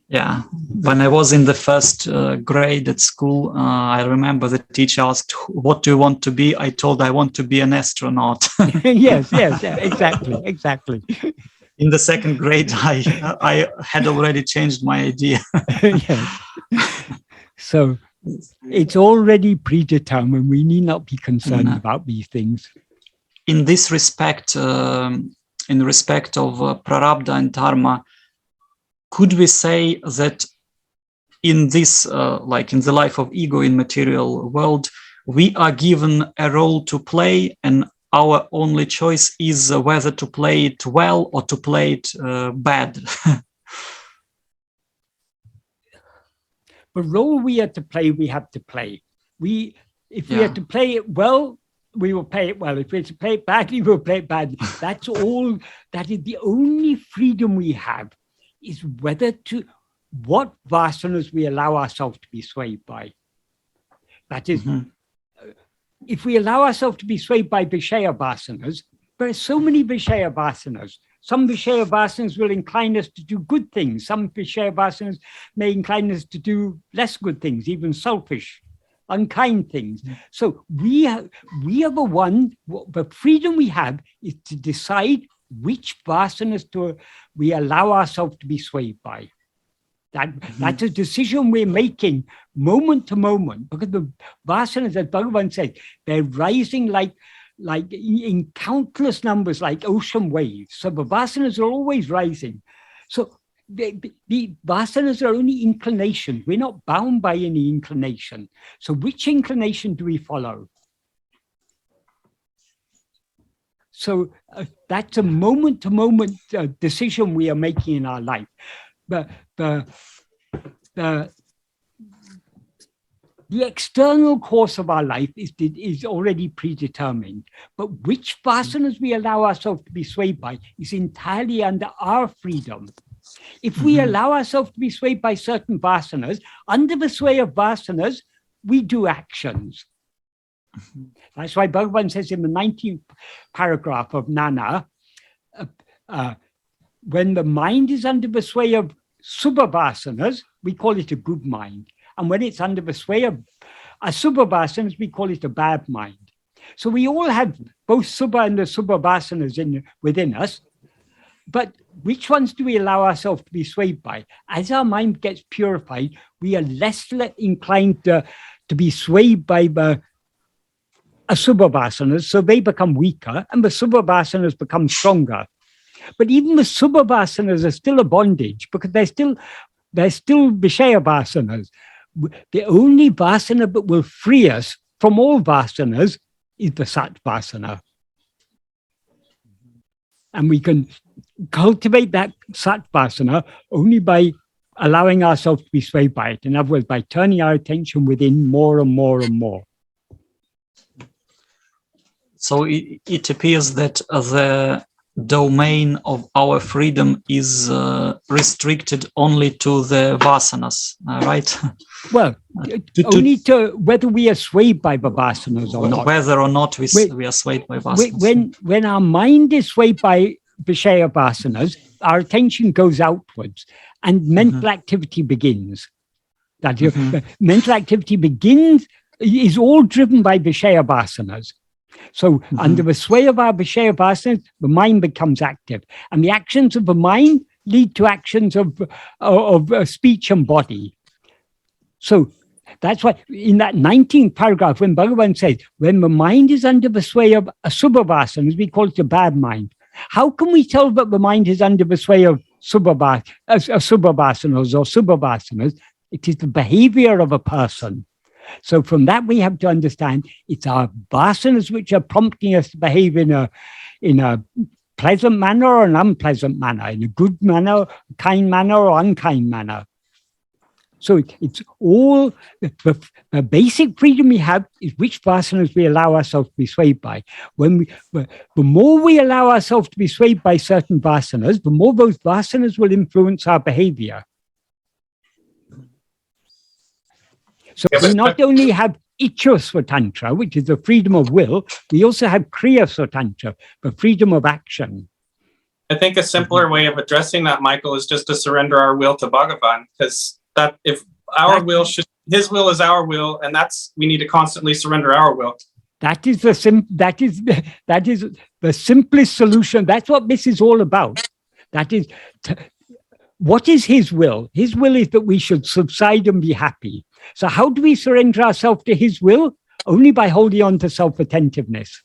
Yeah, when I was in the first grade at school, I remember the teacher asked, "What do you want to be?" I told, "I want to be an astronaut." Yes, exactly. In the second grade, I had already changed my idea. Yes. So it's already predetermined. We need not be concerned about these things. In this respect, in respect of Prarabdha and Dharma, could we say that in this, like in the life of ego in material world, we are given a role to play, and our only choice is whether to play it well or to play it bad? The role we have to play, we have to play. If we have to play it well, we will play it well. If we have to play it badly, we'll play it badly. That's all. That is the only freedom we have, is what vasanas we allow ourselves to be swayed by. That is, if we allow ourselves to be swayed by Vishaya vasanas, there are so many Vishaya vasanas. Some Vishaya vasanas will incline us to do good things. Some Vishaya vasanas may incline us to do less good things, even selfish, unkind things. So we are the freedom we have is to decide which vasanas we allow ourselves to be swayed by. That's a decision we're making moment to moment, because the vasanas, as Bhagavan says, they're rising like in countless numbers, like ocean waves. So the vasanas are always rising. So the vasanas are only inclinations. We're not bound by any inclination. So which inclination do we follow? So that's a moment-to-moment decision we are making in our life. But the external course of our life is already predetermined. But which vasanas we allow ourselves to be swayed by is entirely under our freedom. If we allow ourselves to be swayed by certain vasanas, under the sway of vasanas, we do actions. That's why Bhagavan says in the 19th paragraph of Nana, when the mind is under the sway of subha vasanas, we call it a good mind. And when it's under the sway of asubha vasanas, we call it a bad mind. So we all have both subha and asubha vasanas within us. But which ones do we allow ourselves to be swayed by? As our mind gets purified, we are less inclined to be swayed by the asubha vasanas, so they become weaker, and the subha vasanas become stronger. But even the subha vasanas are still a bondage, because they're still Vishaya vasanas. The only vasana that will free us from all vasanas is the Sat vasana. And we can cultivate that Sat vasana only by allowing ourselves to be swayed by it. In other words, by turning our attention within more and more and more. So it appears that the domain of our freedom is restricted only to the vasanas, right? Well, only to whether we are swayed by the vasanas or not. Whether or not we are swayed by vasanas. When our mind is swayed by Vishaya vasanas, our attention goes outwards and mental activity begins. That mental activity is all driven by Vishaya vasanas. So under the sway of our Vishaya vasanas, the mind becomes active. And the actions of the mind lead to actions of speech and body. So that's why in that 19th paragraph, when Bhagavan says, when the mind is under the sway of asubha vasanas, we call it a bad mind. How can we tell that the mind is under the sway of asubha vasanas or subha vasanas? It is the behavior of a person. So from that, we have to understand it's our vasanas which are prompting us to behave in a pleasant manner or an unpleasant manner, in a good manner, kind manner or unkind manner. So it's all the basic freedom we have is which vasanas we allow ourselves to be swayed by. The more we allow ourselves to be swayed by certain vasanas, the more those vasanas will influence our behavior. So we not only have Ichcha Swatantra, which is the freedom of will, we also have Kriya Swatantra, the freedom of action. I think a simpler way of addressing that, Michael, is just to surrender our will to Bhagavan, because that if our will should, his will is our will, and that's we need to constantly surrender our will. That is the simplest solution. That's what this is all about. That is, what is his will? His will is that we should subside and be happy. So how do we surrender ourselves to his will? Only by holding on to self-attentiveness.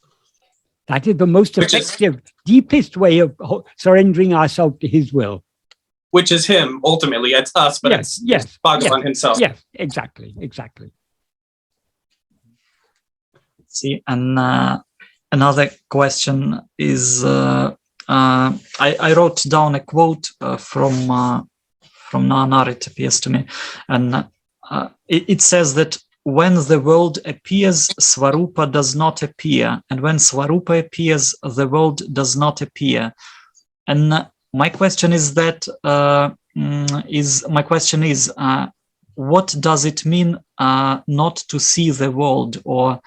That is the most effective, deepest way of surrendering ourselves to his will. Which is him, ultimately. It's us, but it's Bhagavan himself. Yes, exactly. See, and another question is, I wrote down a quote from Nanar, it appears to me, and it says that when the world appears, Swarupa does not appear, and when Swarupa appears, the world does not appear. And my question is what does it mean not to see the world, or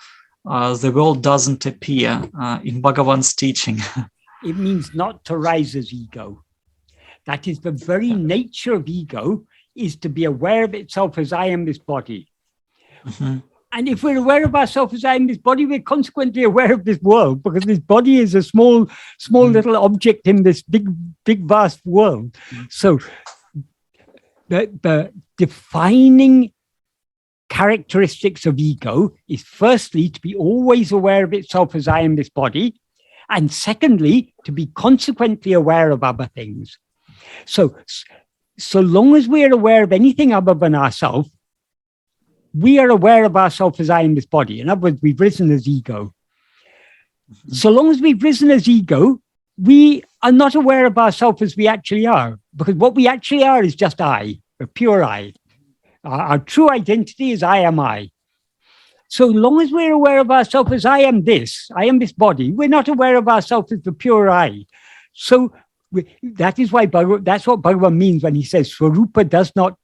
the world doesn't appear in Bhagavan's teaching? It means not to rise as ego. That is the very nature of ego, is to be aware of itself as I am this body. Mm-hmm. And if we're aware of ourselves as I am this body, we're consequently aware of this world, because this body is a small little object in this big, vast world. Mm-hmm. So the defining characteristics of ego is firstly to be always aware of itself as I am this body, and secondly, to be consequently aware of other things. So long as we are aware of anything other than ourselves, we are aware of ourselves as I am this body. In other words, we've risen as ego. Mm-hmm. So long as we've risen as ego, we are not aware of ourselves as we actually are, because what we actually are is just I, a pure I. Our true identity is I am I. So long as we're aware of ourselves as I am this body, we're not aware of ourselves as the pure I. So that is why that's what Bhagavan means when he says Swarupa does not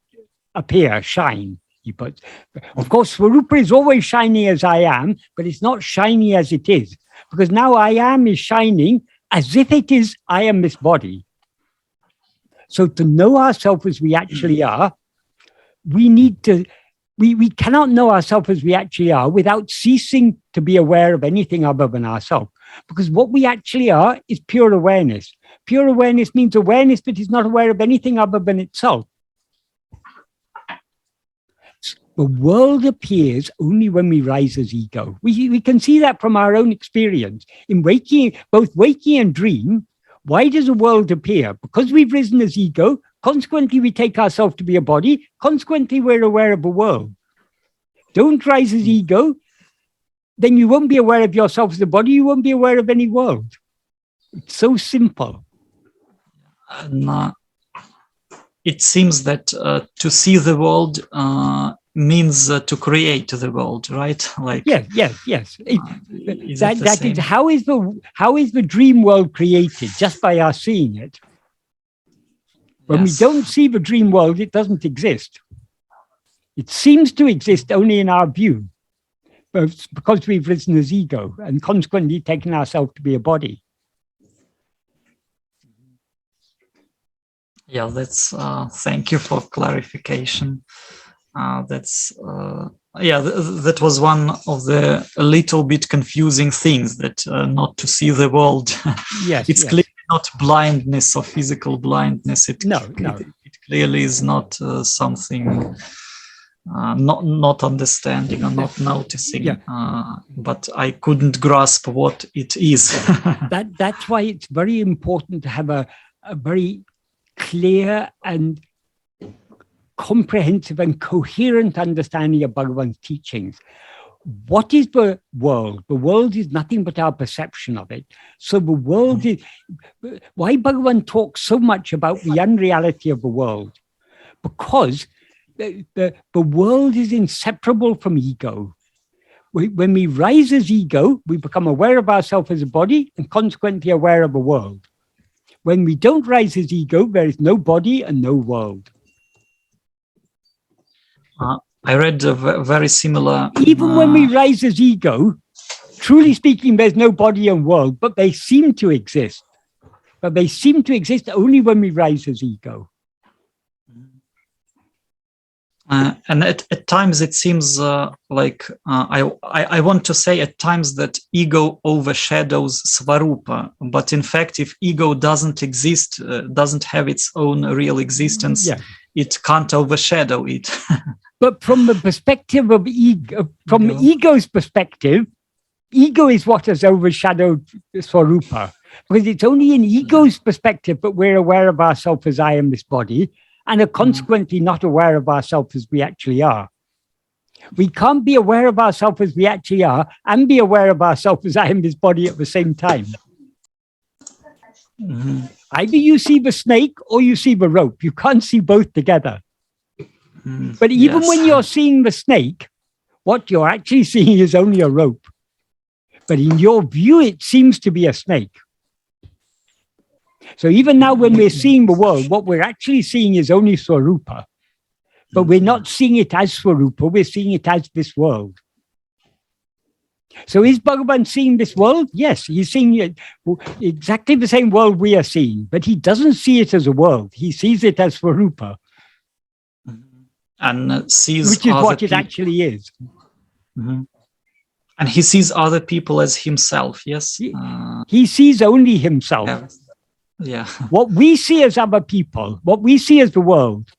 appear, shine. Of course, Swarupa is always shining as I am, but it's not shiny as it is, because now I am is shining as if it is I am this body. So to know ourselves as we actually are, we cannot know ourselves as we actually are without ceasing to be aware of anything other than ourselves, because what we actually are is pure awareness. Pure awareness means awareness that is not aware of anything other than itself. The world appears only when we rise as ego. We can see that from our own experience. In both waking and dream, why does the world appear? Because we've risen as ego, consequently we take ourselves to be a body, consequently we're aware of the world. Don't rise as ego, then you won't be aware of yourself as a body, you won't be aware of any world. It's so simple. And it seems that to see the world means to create the world, right? Like yes. That is how is the dream world created? Just by our seeing it. When we don't see the dream world, it doesn't exist. It seems to exist only in our view, but because we've risen as ego and consequently taken ourselves to be a body. Yeah, that's thank you for clarification. That was one of the a little bit confusing things, that not to see the world. Yes, it's clearly not blindness or physical blindness. It clearly is not something not understanding or not noticing. But I couldn't grasp what it is. That's why it's very important to have a very clear and comprehensive and coherent understanding of Bhagavan's teachings. What is the world? The world is nothing but our perception of it. So the world is... Why Bhagavan talks so much about the unreality of the world? Because the world is inseparable from ego. When we rise as ego, we become aware of ourselves as a body and consequently aware of a world. When we don't rise as ego, there is no body and no world. I read a very similar... Even when we rise as ego, truly speaking, there's no body and world, but they seem to exist. But they seem to exist only when we rise as ego. And at times it seems like I want to say at times that ego overshadows Swarupa, but in fact, if ego doesn't exist, doesn't have its own real existence, it can't overshadow it. But from the perspective of ego, from the ego's perspective, ego is what has overshadowed Swarupa, because it's only in ego's perspective that we're aware of ourselves as I am this body, and are consequently not aware of ourselves as we actually are. We can't be aware of ourselves as we actually are and be aware of ourselves as I am this body at the same time. Either you see the snake or you see the rope. You can't see both together. But even when you're seeing the snake, what you're actually seeing is only a rope. But in your view, it seems to be a snake. So even now when we're seeing the world, what we're actually seeing is only Swarupa. But we're not seeing it as Swarupa, we're seeing it as this world. So is Bhagavan seeing this world? Yes, he's seeing it, exactly the same world we are seeing, but he doesn't see it as a world. He sees it as Swarupa. And sees which is what it actually is. And he sees other people as himself, yes? He sees only himself. Yeah. What we see as other people, what we see as the world,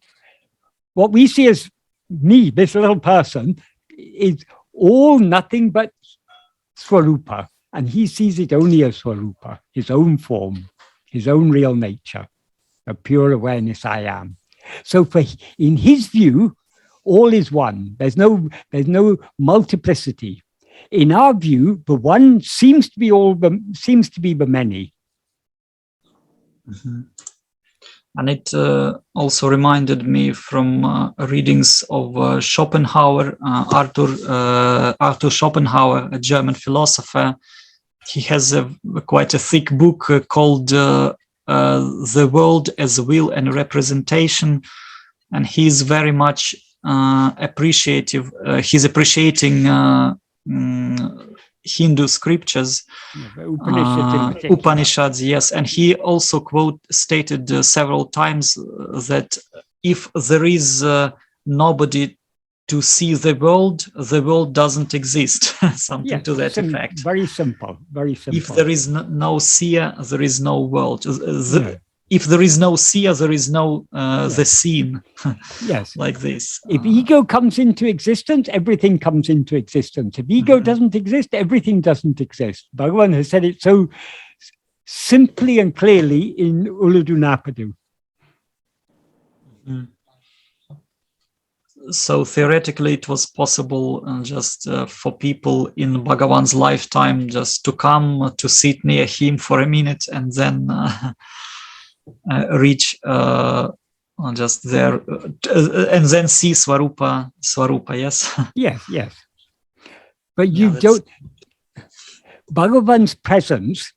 what we see as me, this little person, is all nothing but Swarupa. And he sees it only as Swarupa, his own form, his own real nature, a pure awareness I am. So in his view, all is one. There's no multiplicity. In our view, the one seems to be the many. And it also reminded me from readings of Schopenhauer, Arthur Schopenhauer, a German philosopher. He has quite a thick book called The World as Will and Representation, and he's very much appreciative. He's appreciating Hindu scriptures, Upanishads, yes, and he also stated several times that if there is nobody to see the world doesn't exist. Something to that effect. Very simple, very simple. If there is no seer, there is no world. If there is no seer, there is no the seen. Yes, like this. If ego comes into existence, everything comes into existence. If ego doesn't exist, everything doesn't exist. Bhagavan has said it so simply and clearly in Uladu Napadu. So theoretically, it was possible just for people in Bhagavan's lifetime just to come to sit near him for a minute and then reach just there and then see Swarupa, yes? Yes. But you don't... Bhagavan's presence,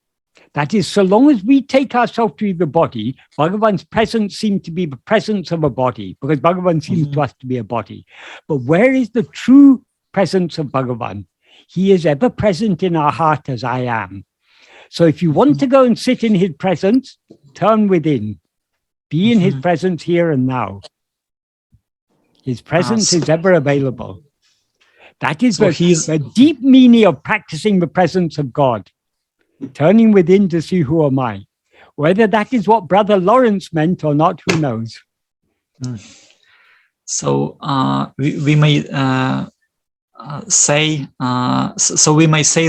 that is, so long as we take ourselves to be the body, Bhagavan's presence seems to be the presence of a body, because Bhagavan seems to us to be a body. But where is the true presence of Bhagavan? He is ever present in our heart as I am. So if you want to go and sit in his presence, turn within. Be in his presence here and now. His presence is ever available. That is the deep meaning of practicing the presence of God. Turning within to see who am I. Whether that is what Brother Lawrence meant or not, who knows? So we may say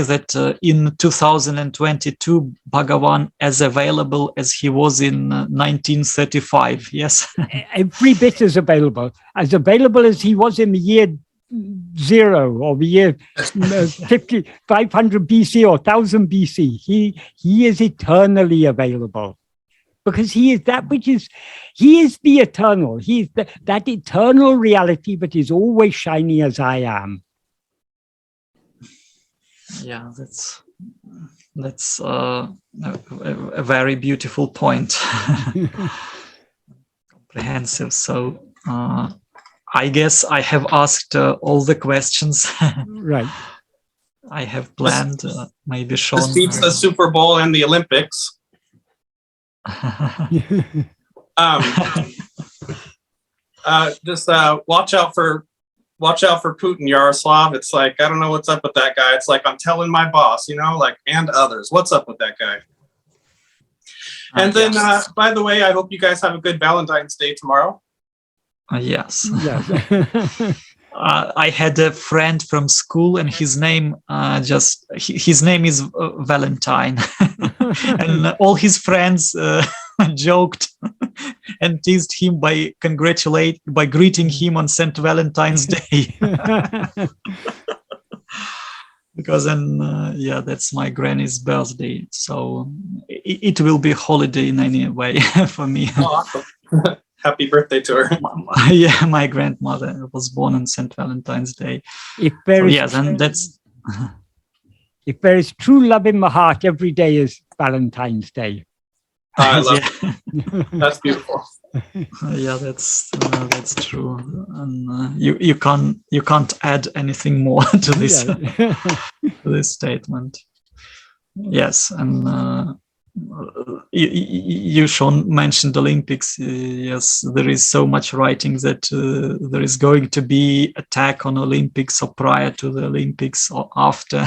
that in 2022 Bhagavan as available as he was in 1935. Yes, every bit is available as he was in the year 0 or the year 500 BC or 1000 BC. He is eternally available. because he is that which is, he is the eternal. He is that eternal reality that is always shining as I am. Yeah, that's a very beautiful point. Comprehensive. So I guess I have asked all the questions. Right. I have planned. Maybe Sean. This beats the Super Bowl and the Olympics. Just watch out for Putin, Yaroslav. It's like, I don't know what's up with that guy. It's like, I'm telling my boss, like, and others, what's up with that guy. And then, by the way, I hope you guys have a good Valentine's Day tomorrow. Yes. Yes. I had a friend from school, and his name his name is Valentine, and all his friends joked and teased him by greeting him on St. Valentine's Day. Because then, that's my granny's birthday, so it will be a holiday in any way for me. Oh, awesome. Happy birthday to her. Yeah, my grandmother was born on St. Valentine's Day. If there is true love in my heart, every day is Valentine's Day. I love it. That's beautiful. Yeah, that's true, and you can't add anything more to this to this statement. Yes, and you Sean mentioned Olympics. Yes, there is so much writing that there is going to be attack on Olympics, or prior to the Olympics, or after,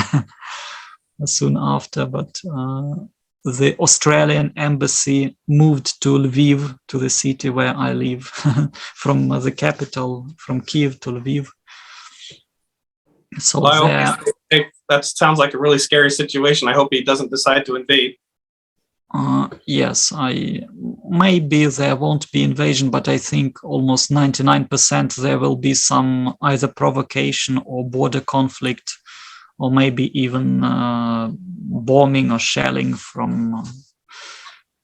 soon after. But the Australian embassy moved to Lviv, to the city where I live, from the capital, from Kiev to Lviv. So that sounds like a really scary situation. I hope he doesn't decide to invade. Yes, maybe there won't be invasion, but I think almost 99% there will be some either provocation or border conflict, or maybe even bombing or shelling from.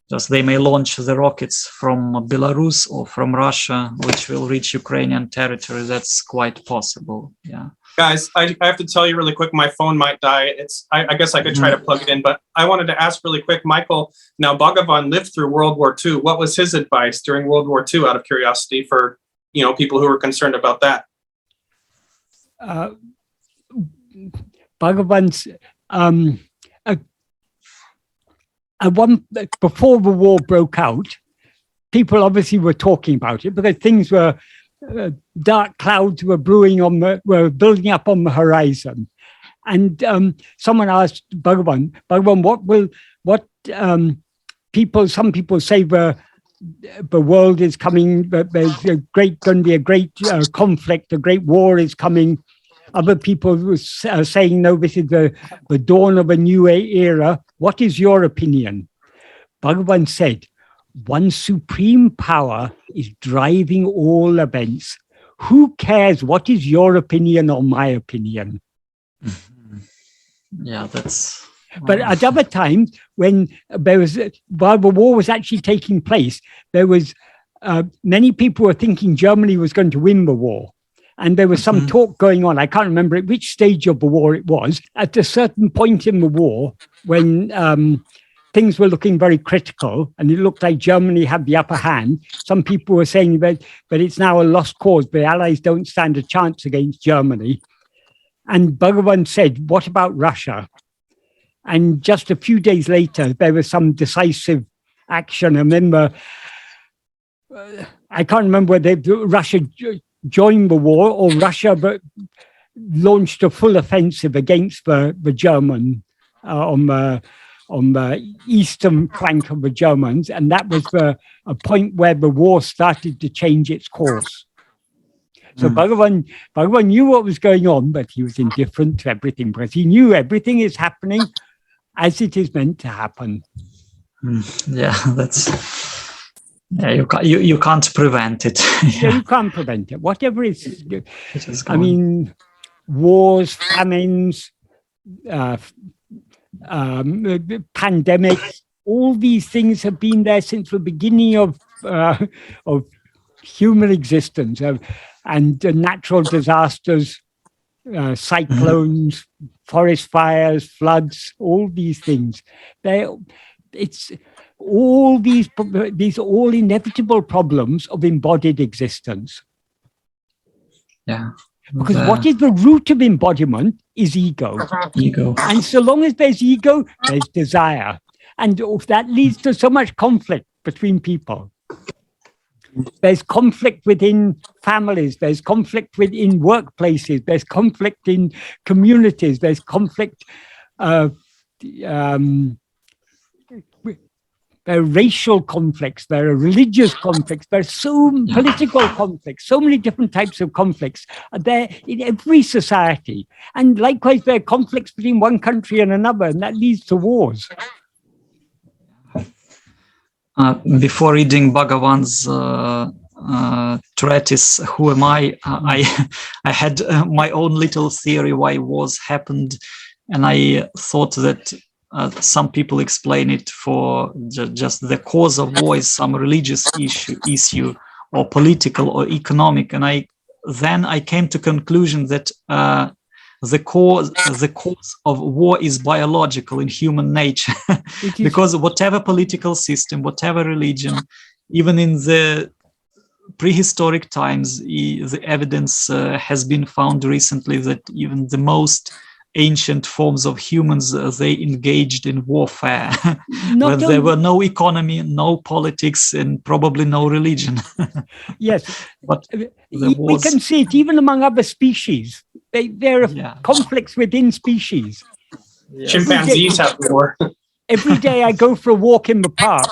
Just they may launch the rockets from Belarus or from Russia, which will reach Ukrainian territory. That's quite possible. Yeah. Guys, I have to tell you really quick, my phone might die. I guess I could try to plug it in, but I wanted to ask really quick, Michael, now Bhagavan lived through World War II. What was his advice during World War II, out of curiosity, for people who were concerned about that? Bhagavan's before the war broke out, people obviously were talking about it because things were dark clouds were were building up on the horizon, and someone asked Bhagavan, some people say the world is coming, that there's going to be a great conflict, a great war is coming. Other people were saying, no, this is the dawn of a new era. What is your opinion? Bhagavan said, one supreme power is driving all events. Who cares? What is your opinion or my opinion? Yeah, that's... But at other times, when while the war was actually taking place, there was many people were thinking Germany was going to win the war. And there was some talk going on. I can't remember at which stage of the war it was. At a certain point in the war, when things were looking very critical and it looked like Germany had the upper hand, some people were saying that it's now a lost cause. The Allies don't stand a chance against Germany. And Bhagavan said, what about Russia? And just a few days later, there was some decisive action. I remember, I can't remember whether Russia joined the war or Russia launched a full offensive against the German on the eastern flank of the Germans, and that was a point where the war started to change its course. So Bhagavan knew what was going on, but he was indifferent to everything because he knew everything is happening as it is meant to happen. Yeah, that's... Yeah, you can't prevent it. Yeah, you can't prevent it. Whatever is I mean, wars, famines, pandemics, all these things have been there since the beginning of human existence, and natural disasters, cyclones, forest fires, floods, all these things. It's all these all inevitable problems of embodied existence. Yeah. Because what is the root of embodiment is ego. Ego. And so long as there's ego, there's desire. And that leads to so much conflict between people. There's conflict within families, there's conflict within workplaces, there's conflict in communities, there's conflict, there are racial conflicts, there are religious conflicts, there are political conflicts, so many different types of conflicts are there in every society. And likewise, there are conflicts between one country and another, and that leads to wars. Before reading Bhagavan's treatise, Who Am I had my own little theory why wars happened, and I thought that some people explain it for just the cause of war is some religious issue or political or economic, and then I came to conclusion that the cause of war is biological in human nature. Because whatever political system, whatever religion, even in the prehistoric times, the evidence has been found recently that even the most ancient forms of humans, they engaged in warfare. Where there were no economy, no politics, and probably no religion. Yes, but we can see it even among other species. There are conflicts within species. Yes. Chimpanzees have war. Every day I go for a walk in the park,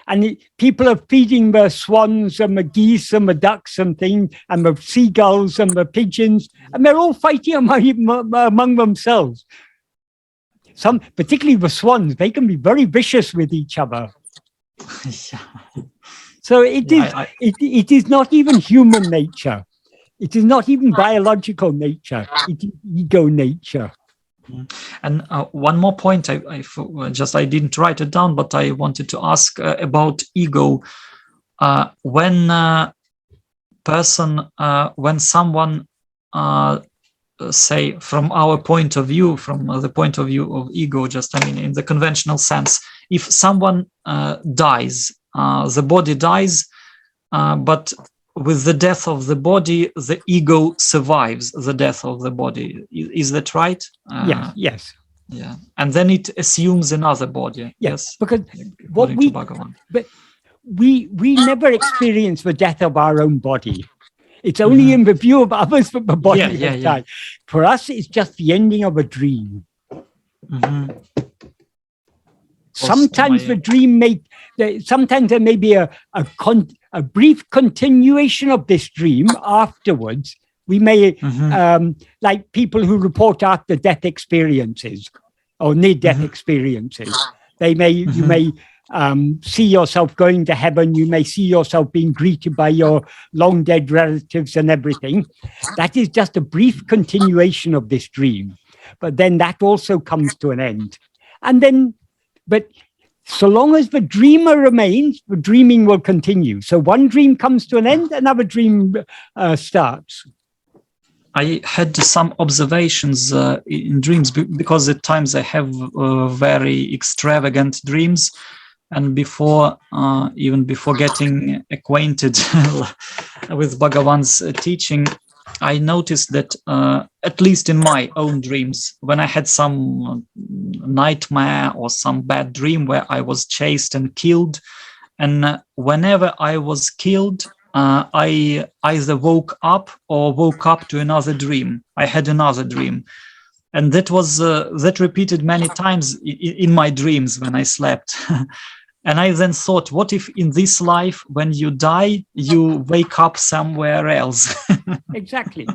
and people are feeding the swans and the geese and the ducks and things, and the seagulls and the pigeons, and they're all fighting among themselves. Some, particularly the swans, they can be very vicious with each other. So it is not even human nature. It is not even biological nature. It is ego nature. And one more point, I didn't write it down, but I wanted to ask about ego. When someone, say, from our point of view, from the point of view of ego, in the conventional sense, if someone dies, the body dies, but with the death of the body, the ego survives the death of the body. Is that right? Yes. Yeah, and then it assumes another body. Yes, because what we never experience the death of our own body. It's only in the view of others that the body has died. For us, it's just the ending of a dream. Sometimes the dream sometimes there may be a brief continuation of this dream afterwards. We may, like people who report after death experiences or near-death experiences, you may see yourself going to heaven. You may see yourself being greeted by your long-dead relatives and everything. That is just a brief continuation of this dream. But then that also comes to an end. But so long as the dreamer remains, the dreaming will continue. So one dream comes to an end, another dream starts. I had some observations in dreams because at times I have very extravagant dreams, and even before getting acquainted with Bhagavan's teaching, I noticed that at least in my own dreams, when I had some nightmare or some bad dream where I was chased and killed, and whenever I was killed, I either woke up or woke up to another dream. I had another dream, and that repeated many times in my dreams when I slept. And I then thought, what if in this life, when you die, you wake up somewhere else? Exactly.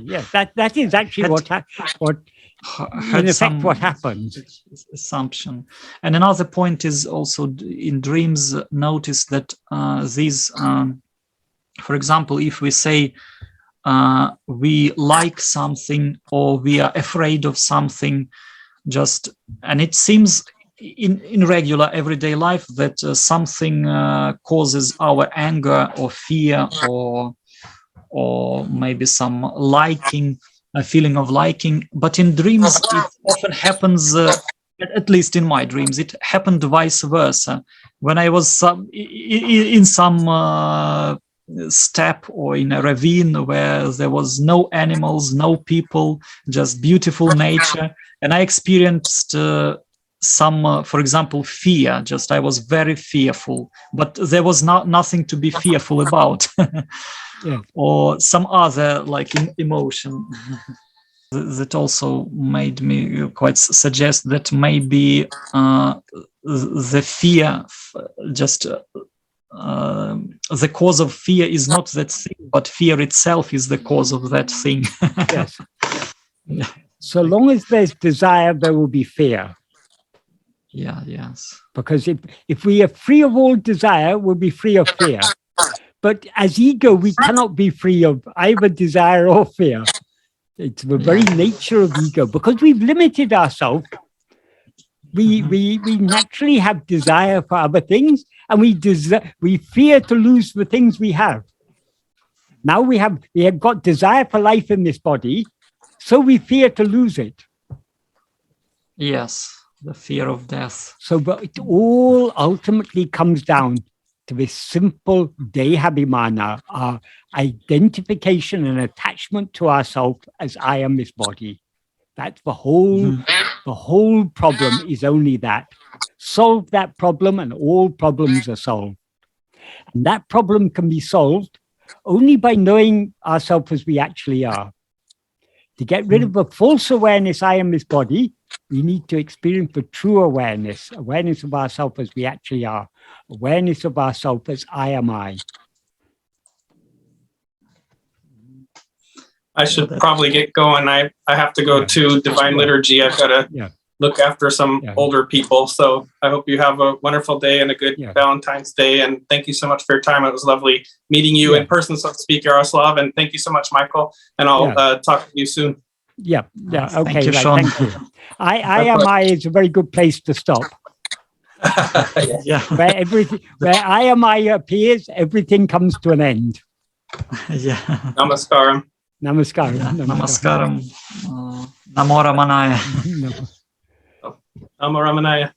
Yes, that is actually what happens. Assumption. And another point is also in dreams, notice that these, for example, if we say we like something or we are afraid of something, and it seems in regular everyday life that something causes our anger or fear or maybe some liking, a feeling of liking. But in dreams, it often happens, at least in my dreams, it happened vice versa. When I was in some step or in a ravine where there was no animals, no people, just beautiful nature, and I experienced some, for example, fear. Just I was very fearful, but there was nothing to be fearful about. Yeah. Or some other like emotion that also made me quite suggest that maybe the fear, just the cause of fear is not that thing, but fear itself is the cause of that thing. Yes. Yeah. So long as there's desire, there will be fear. Yeah, yes. Because if we are free of all desire, we'll be free of fear. But as ego, we cannot be free of either desire or fear. It's the very nature of ego. Because we've limited ourselves, we naturally have desire for other things, and we fear to lose the things we have. Now we have got desire for life in this body, so we fear to lose it. Yes, the fear of death. So but it all ultimately comes down to this simple dehabhimana, our identification and attachment to ourselves as I am this body. That's the whole problem is only that. Solve that problem and all problems are solved. And that problem can be solved only by knowing ourselves as we actually are. To get rid of the false awareness, I am this body, we need to experience the true awareness of ourselves as we actually are, awareness of ourselves as I am I. I should probably get going. I have to go to Divine Liturgy. I've got to look after some older people. So I hope you have a wonderful day and a good Valentine's Day. And thank you so much for your time. It was lovely meeting you in person, so to speak, Yaroslav. And thank you so much, Michael. And I'll talk to you soon. Yeah. Okay. Thank you, Sean. Thank you. I am I is a very good place to stop. Where I am I appears, everything comes to an end. Yeah. Namaskaram. Namaskaram. Namaskaram. Namo Ramanaya. Namo Ramanaya.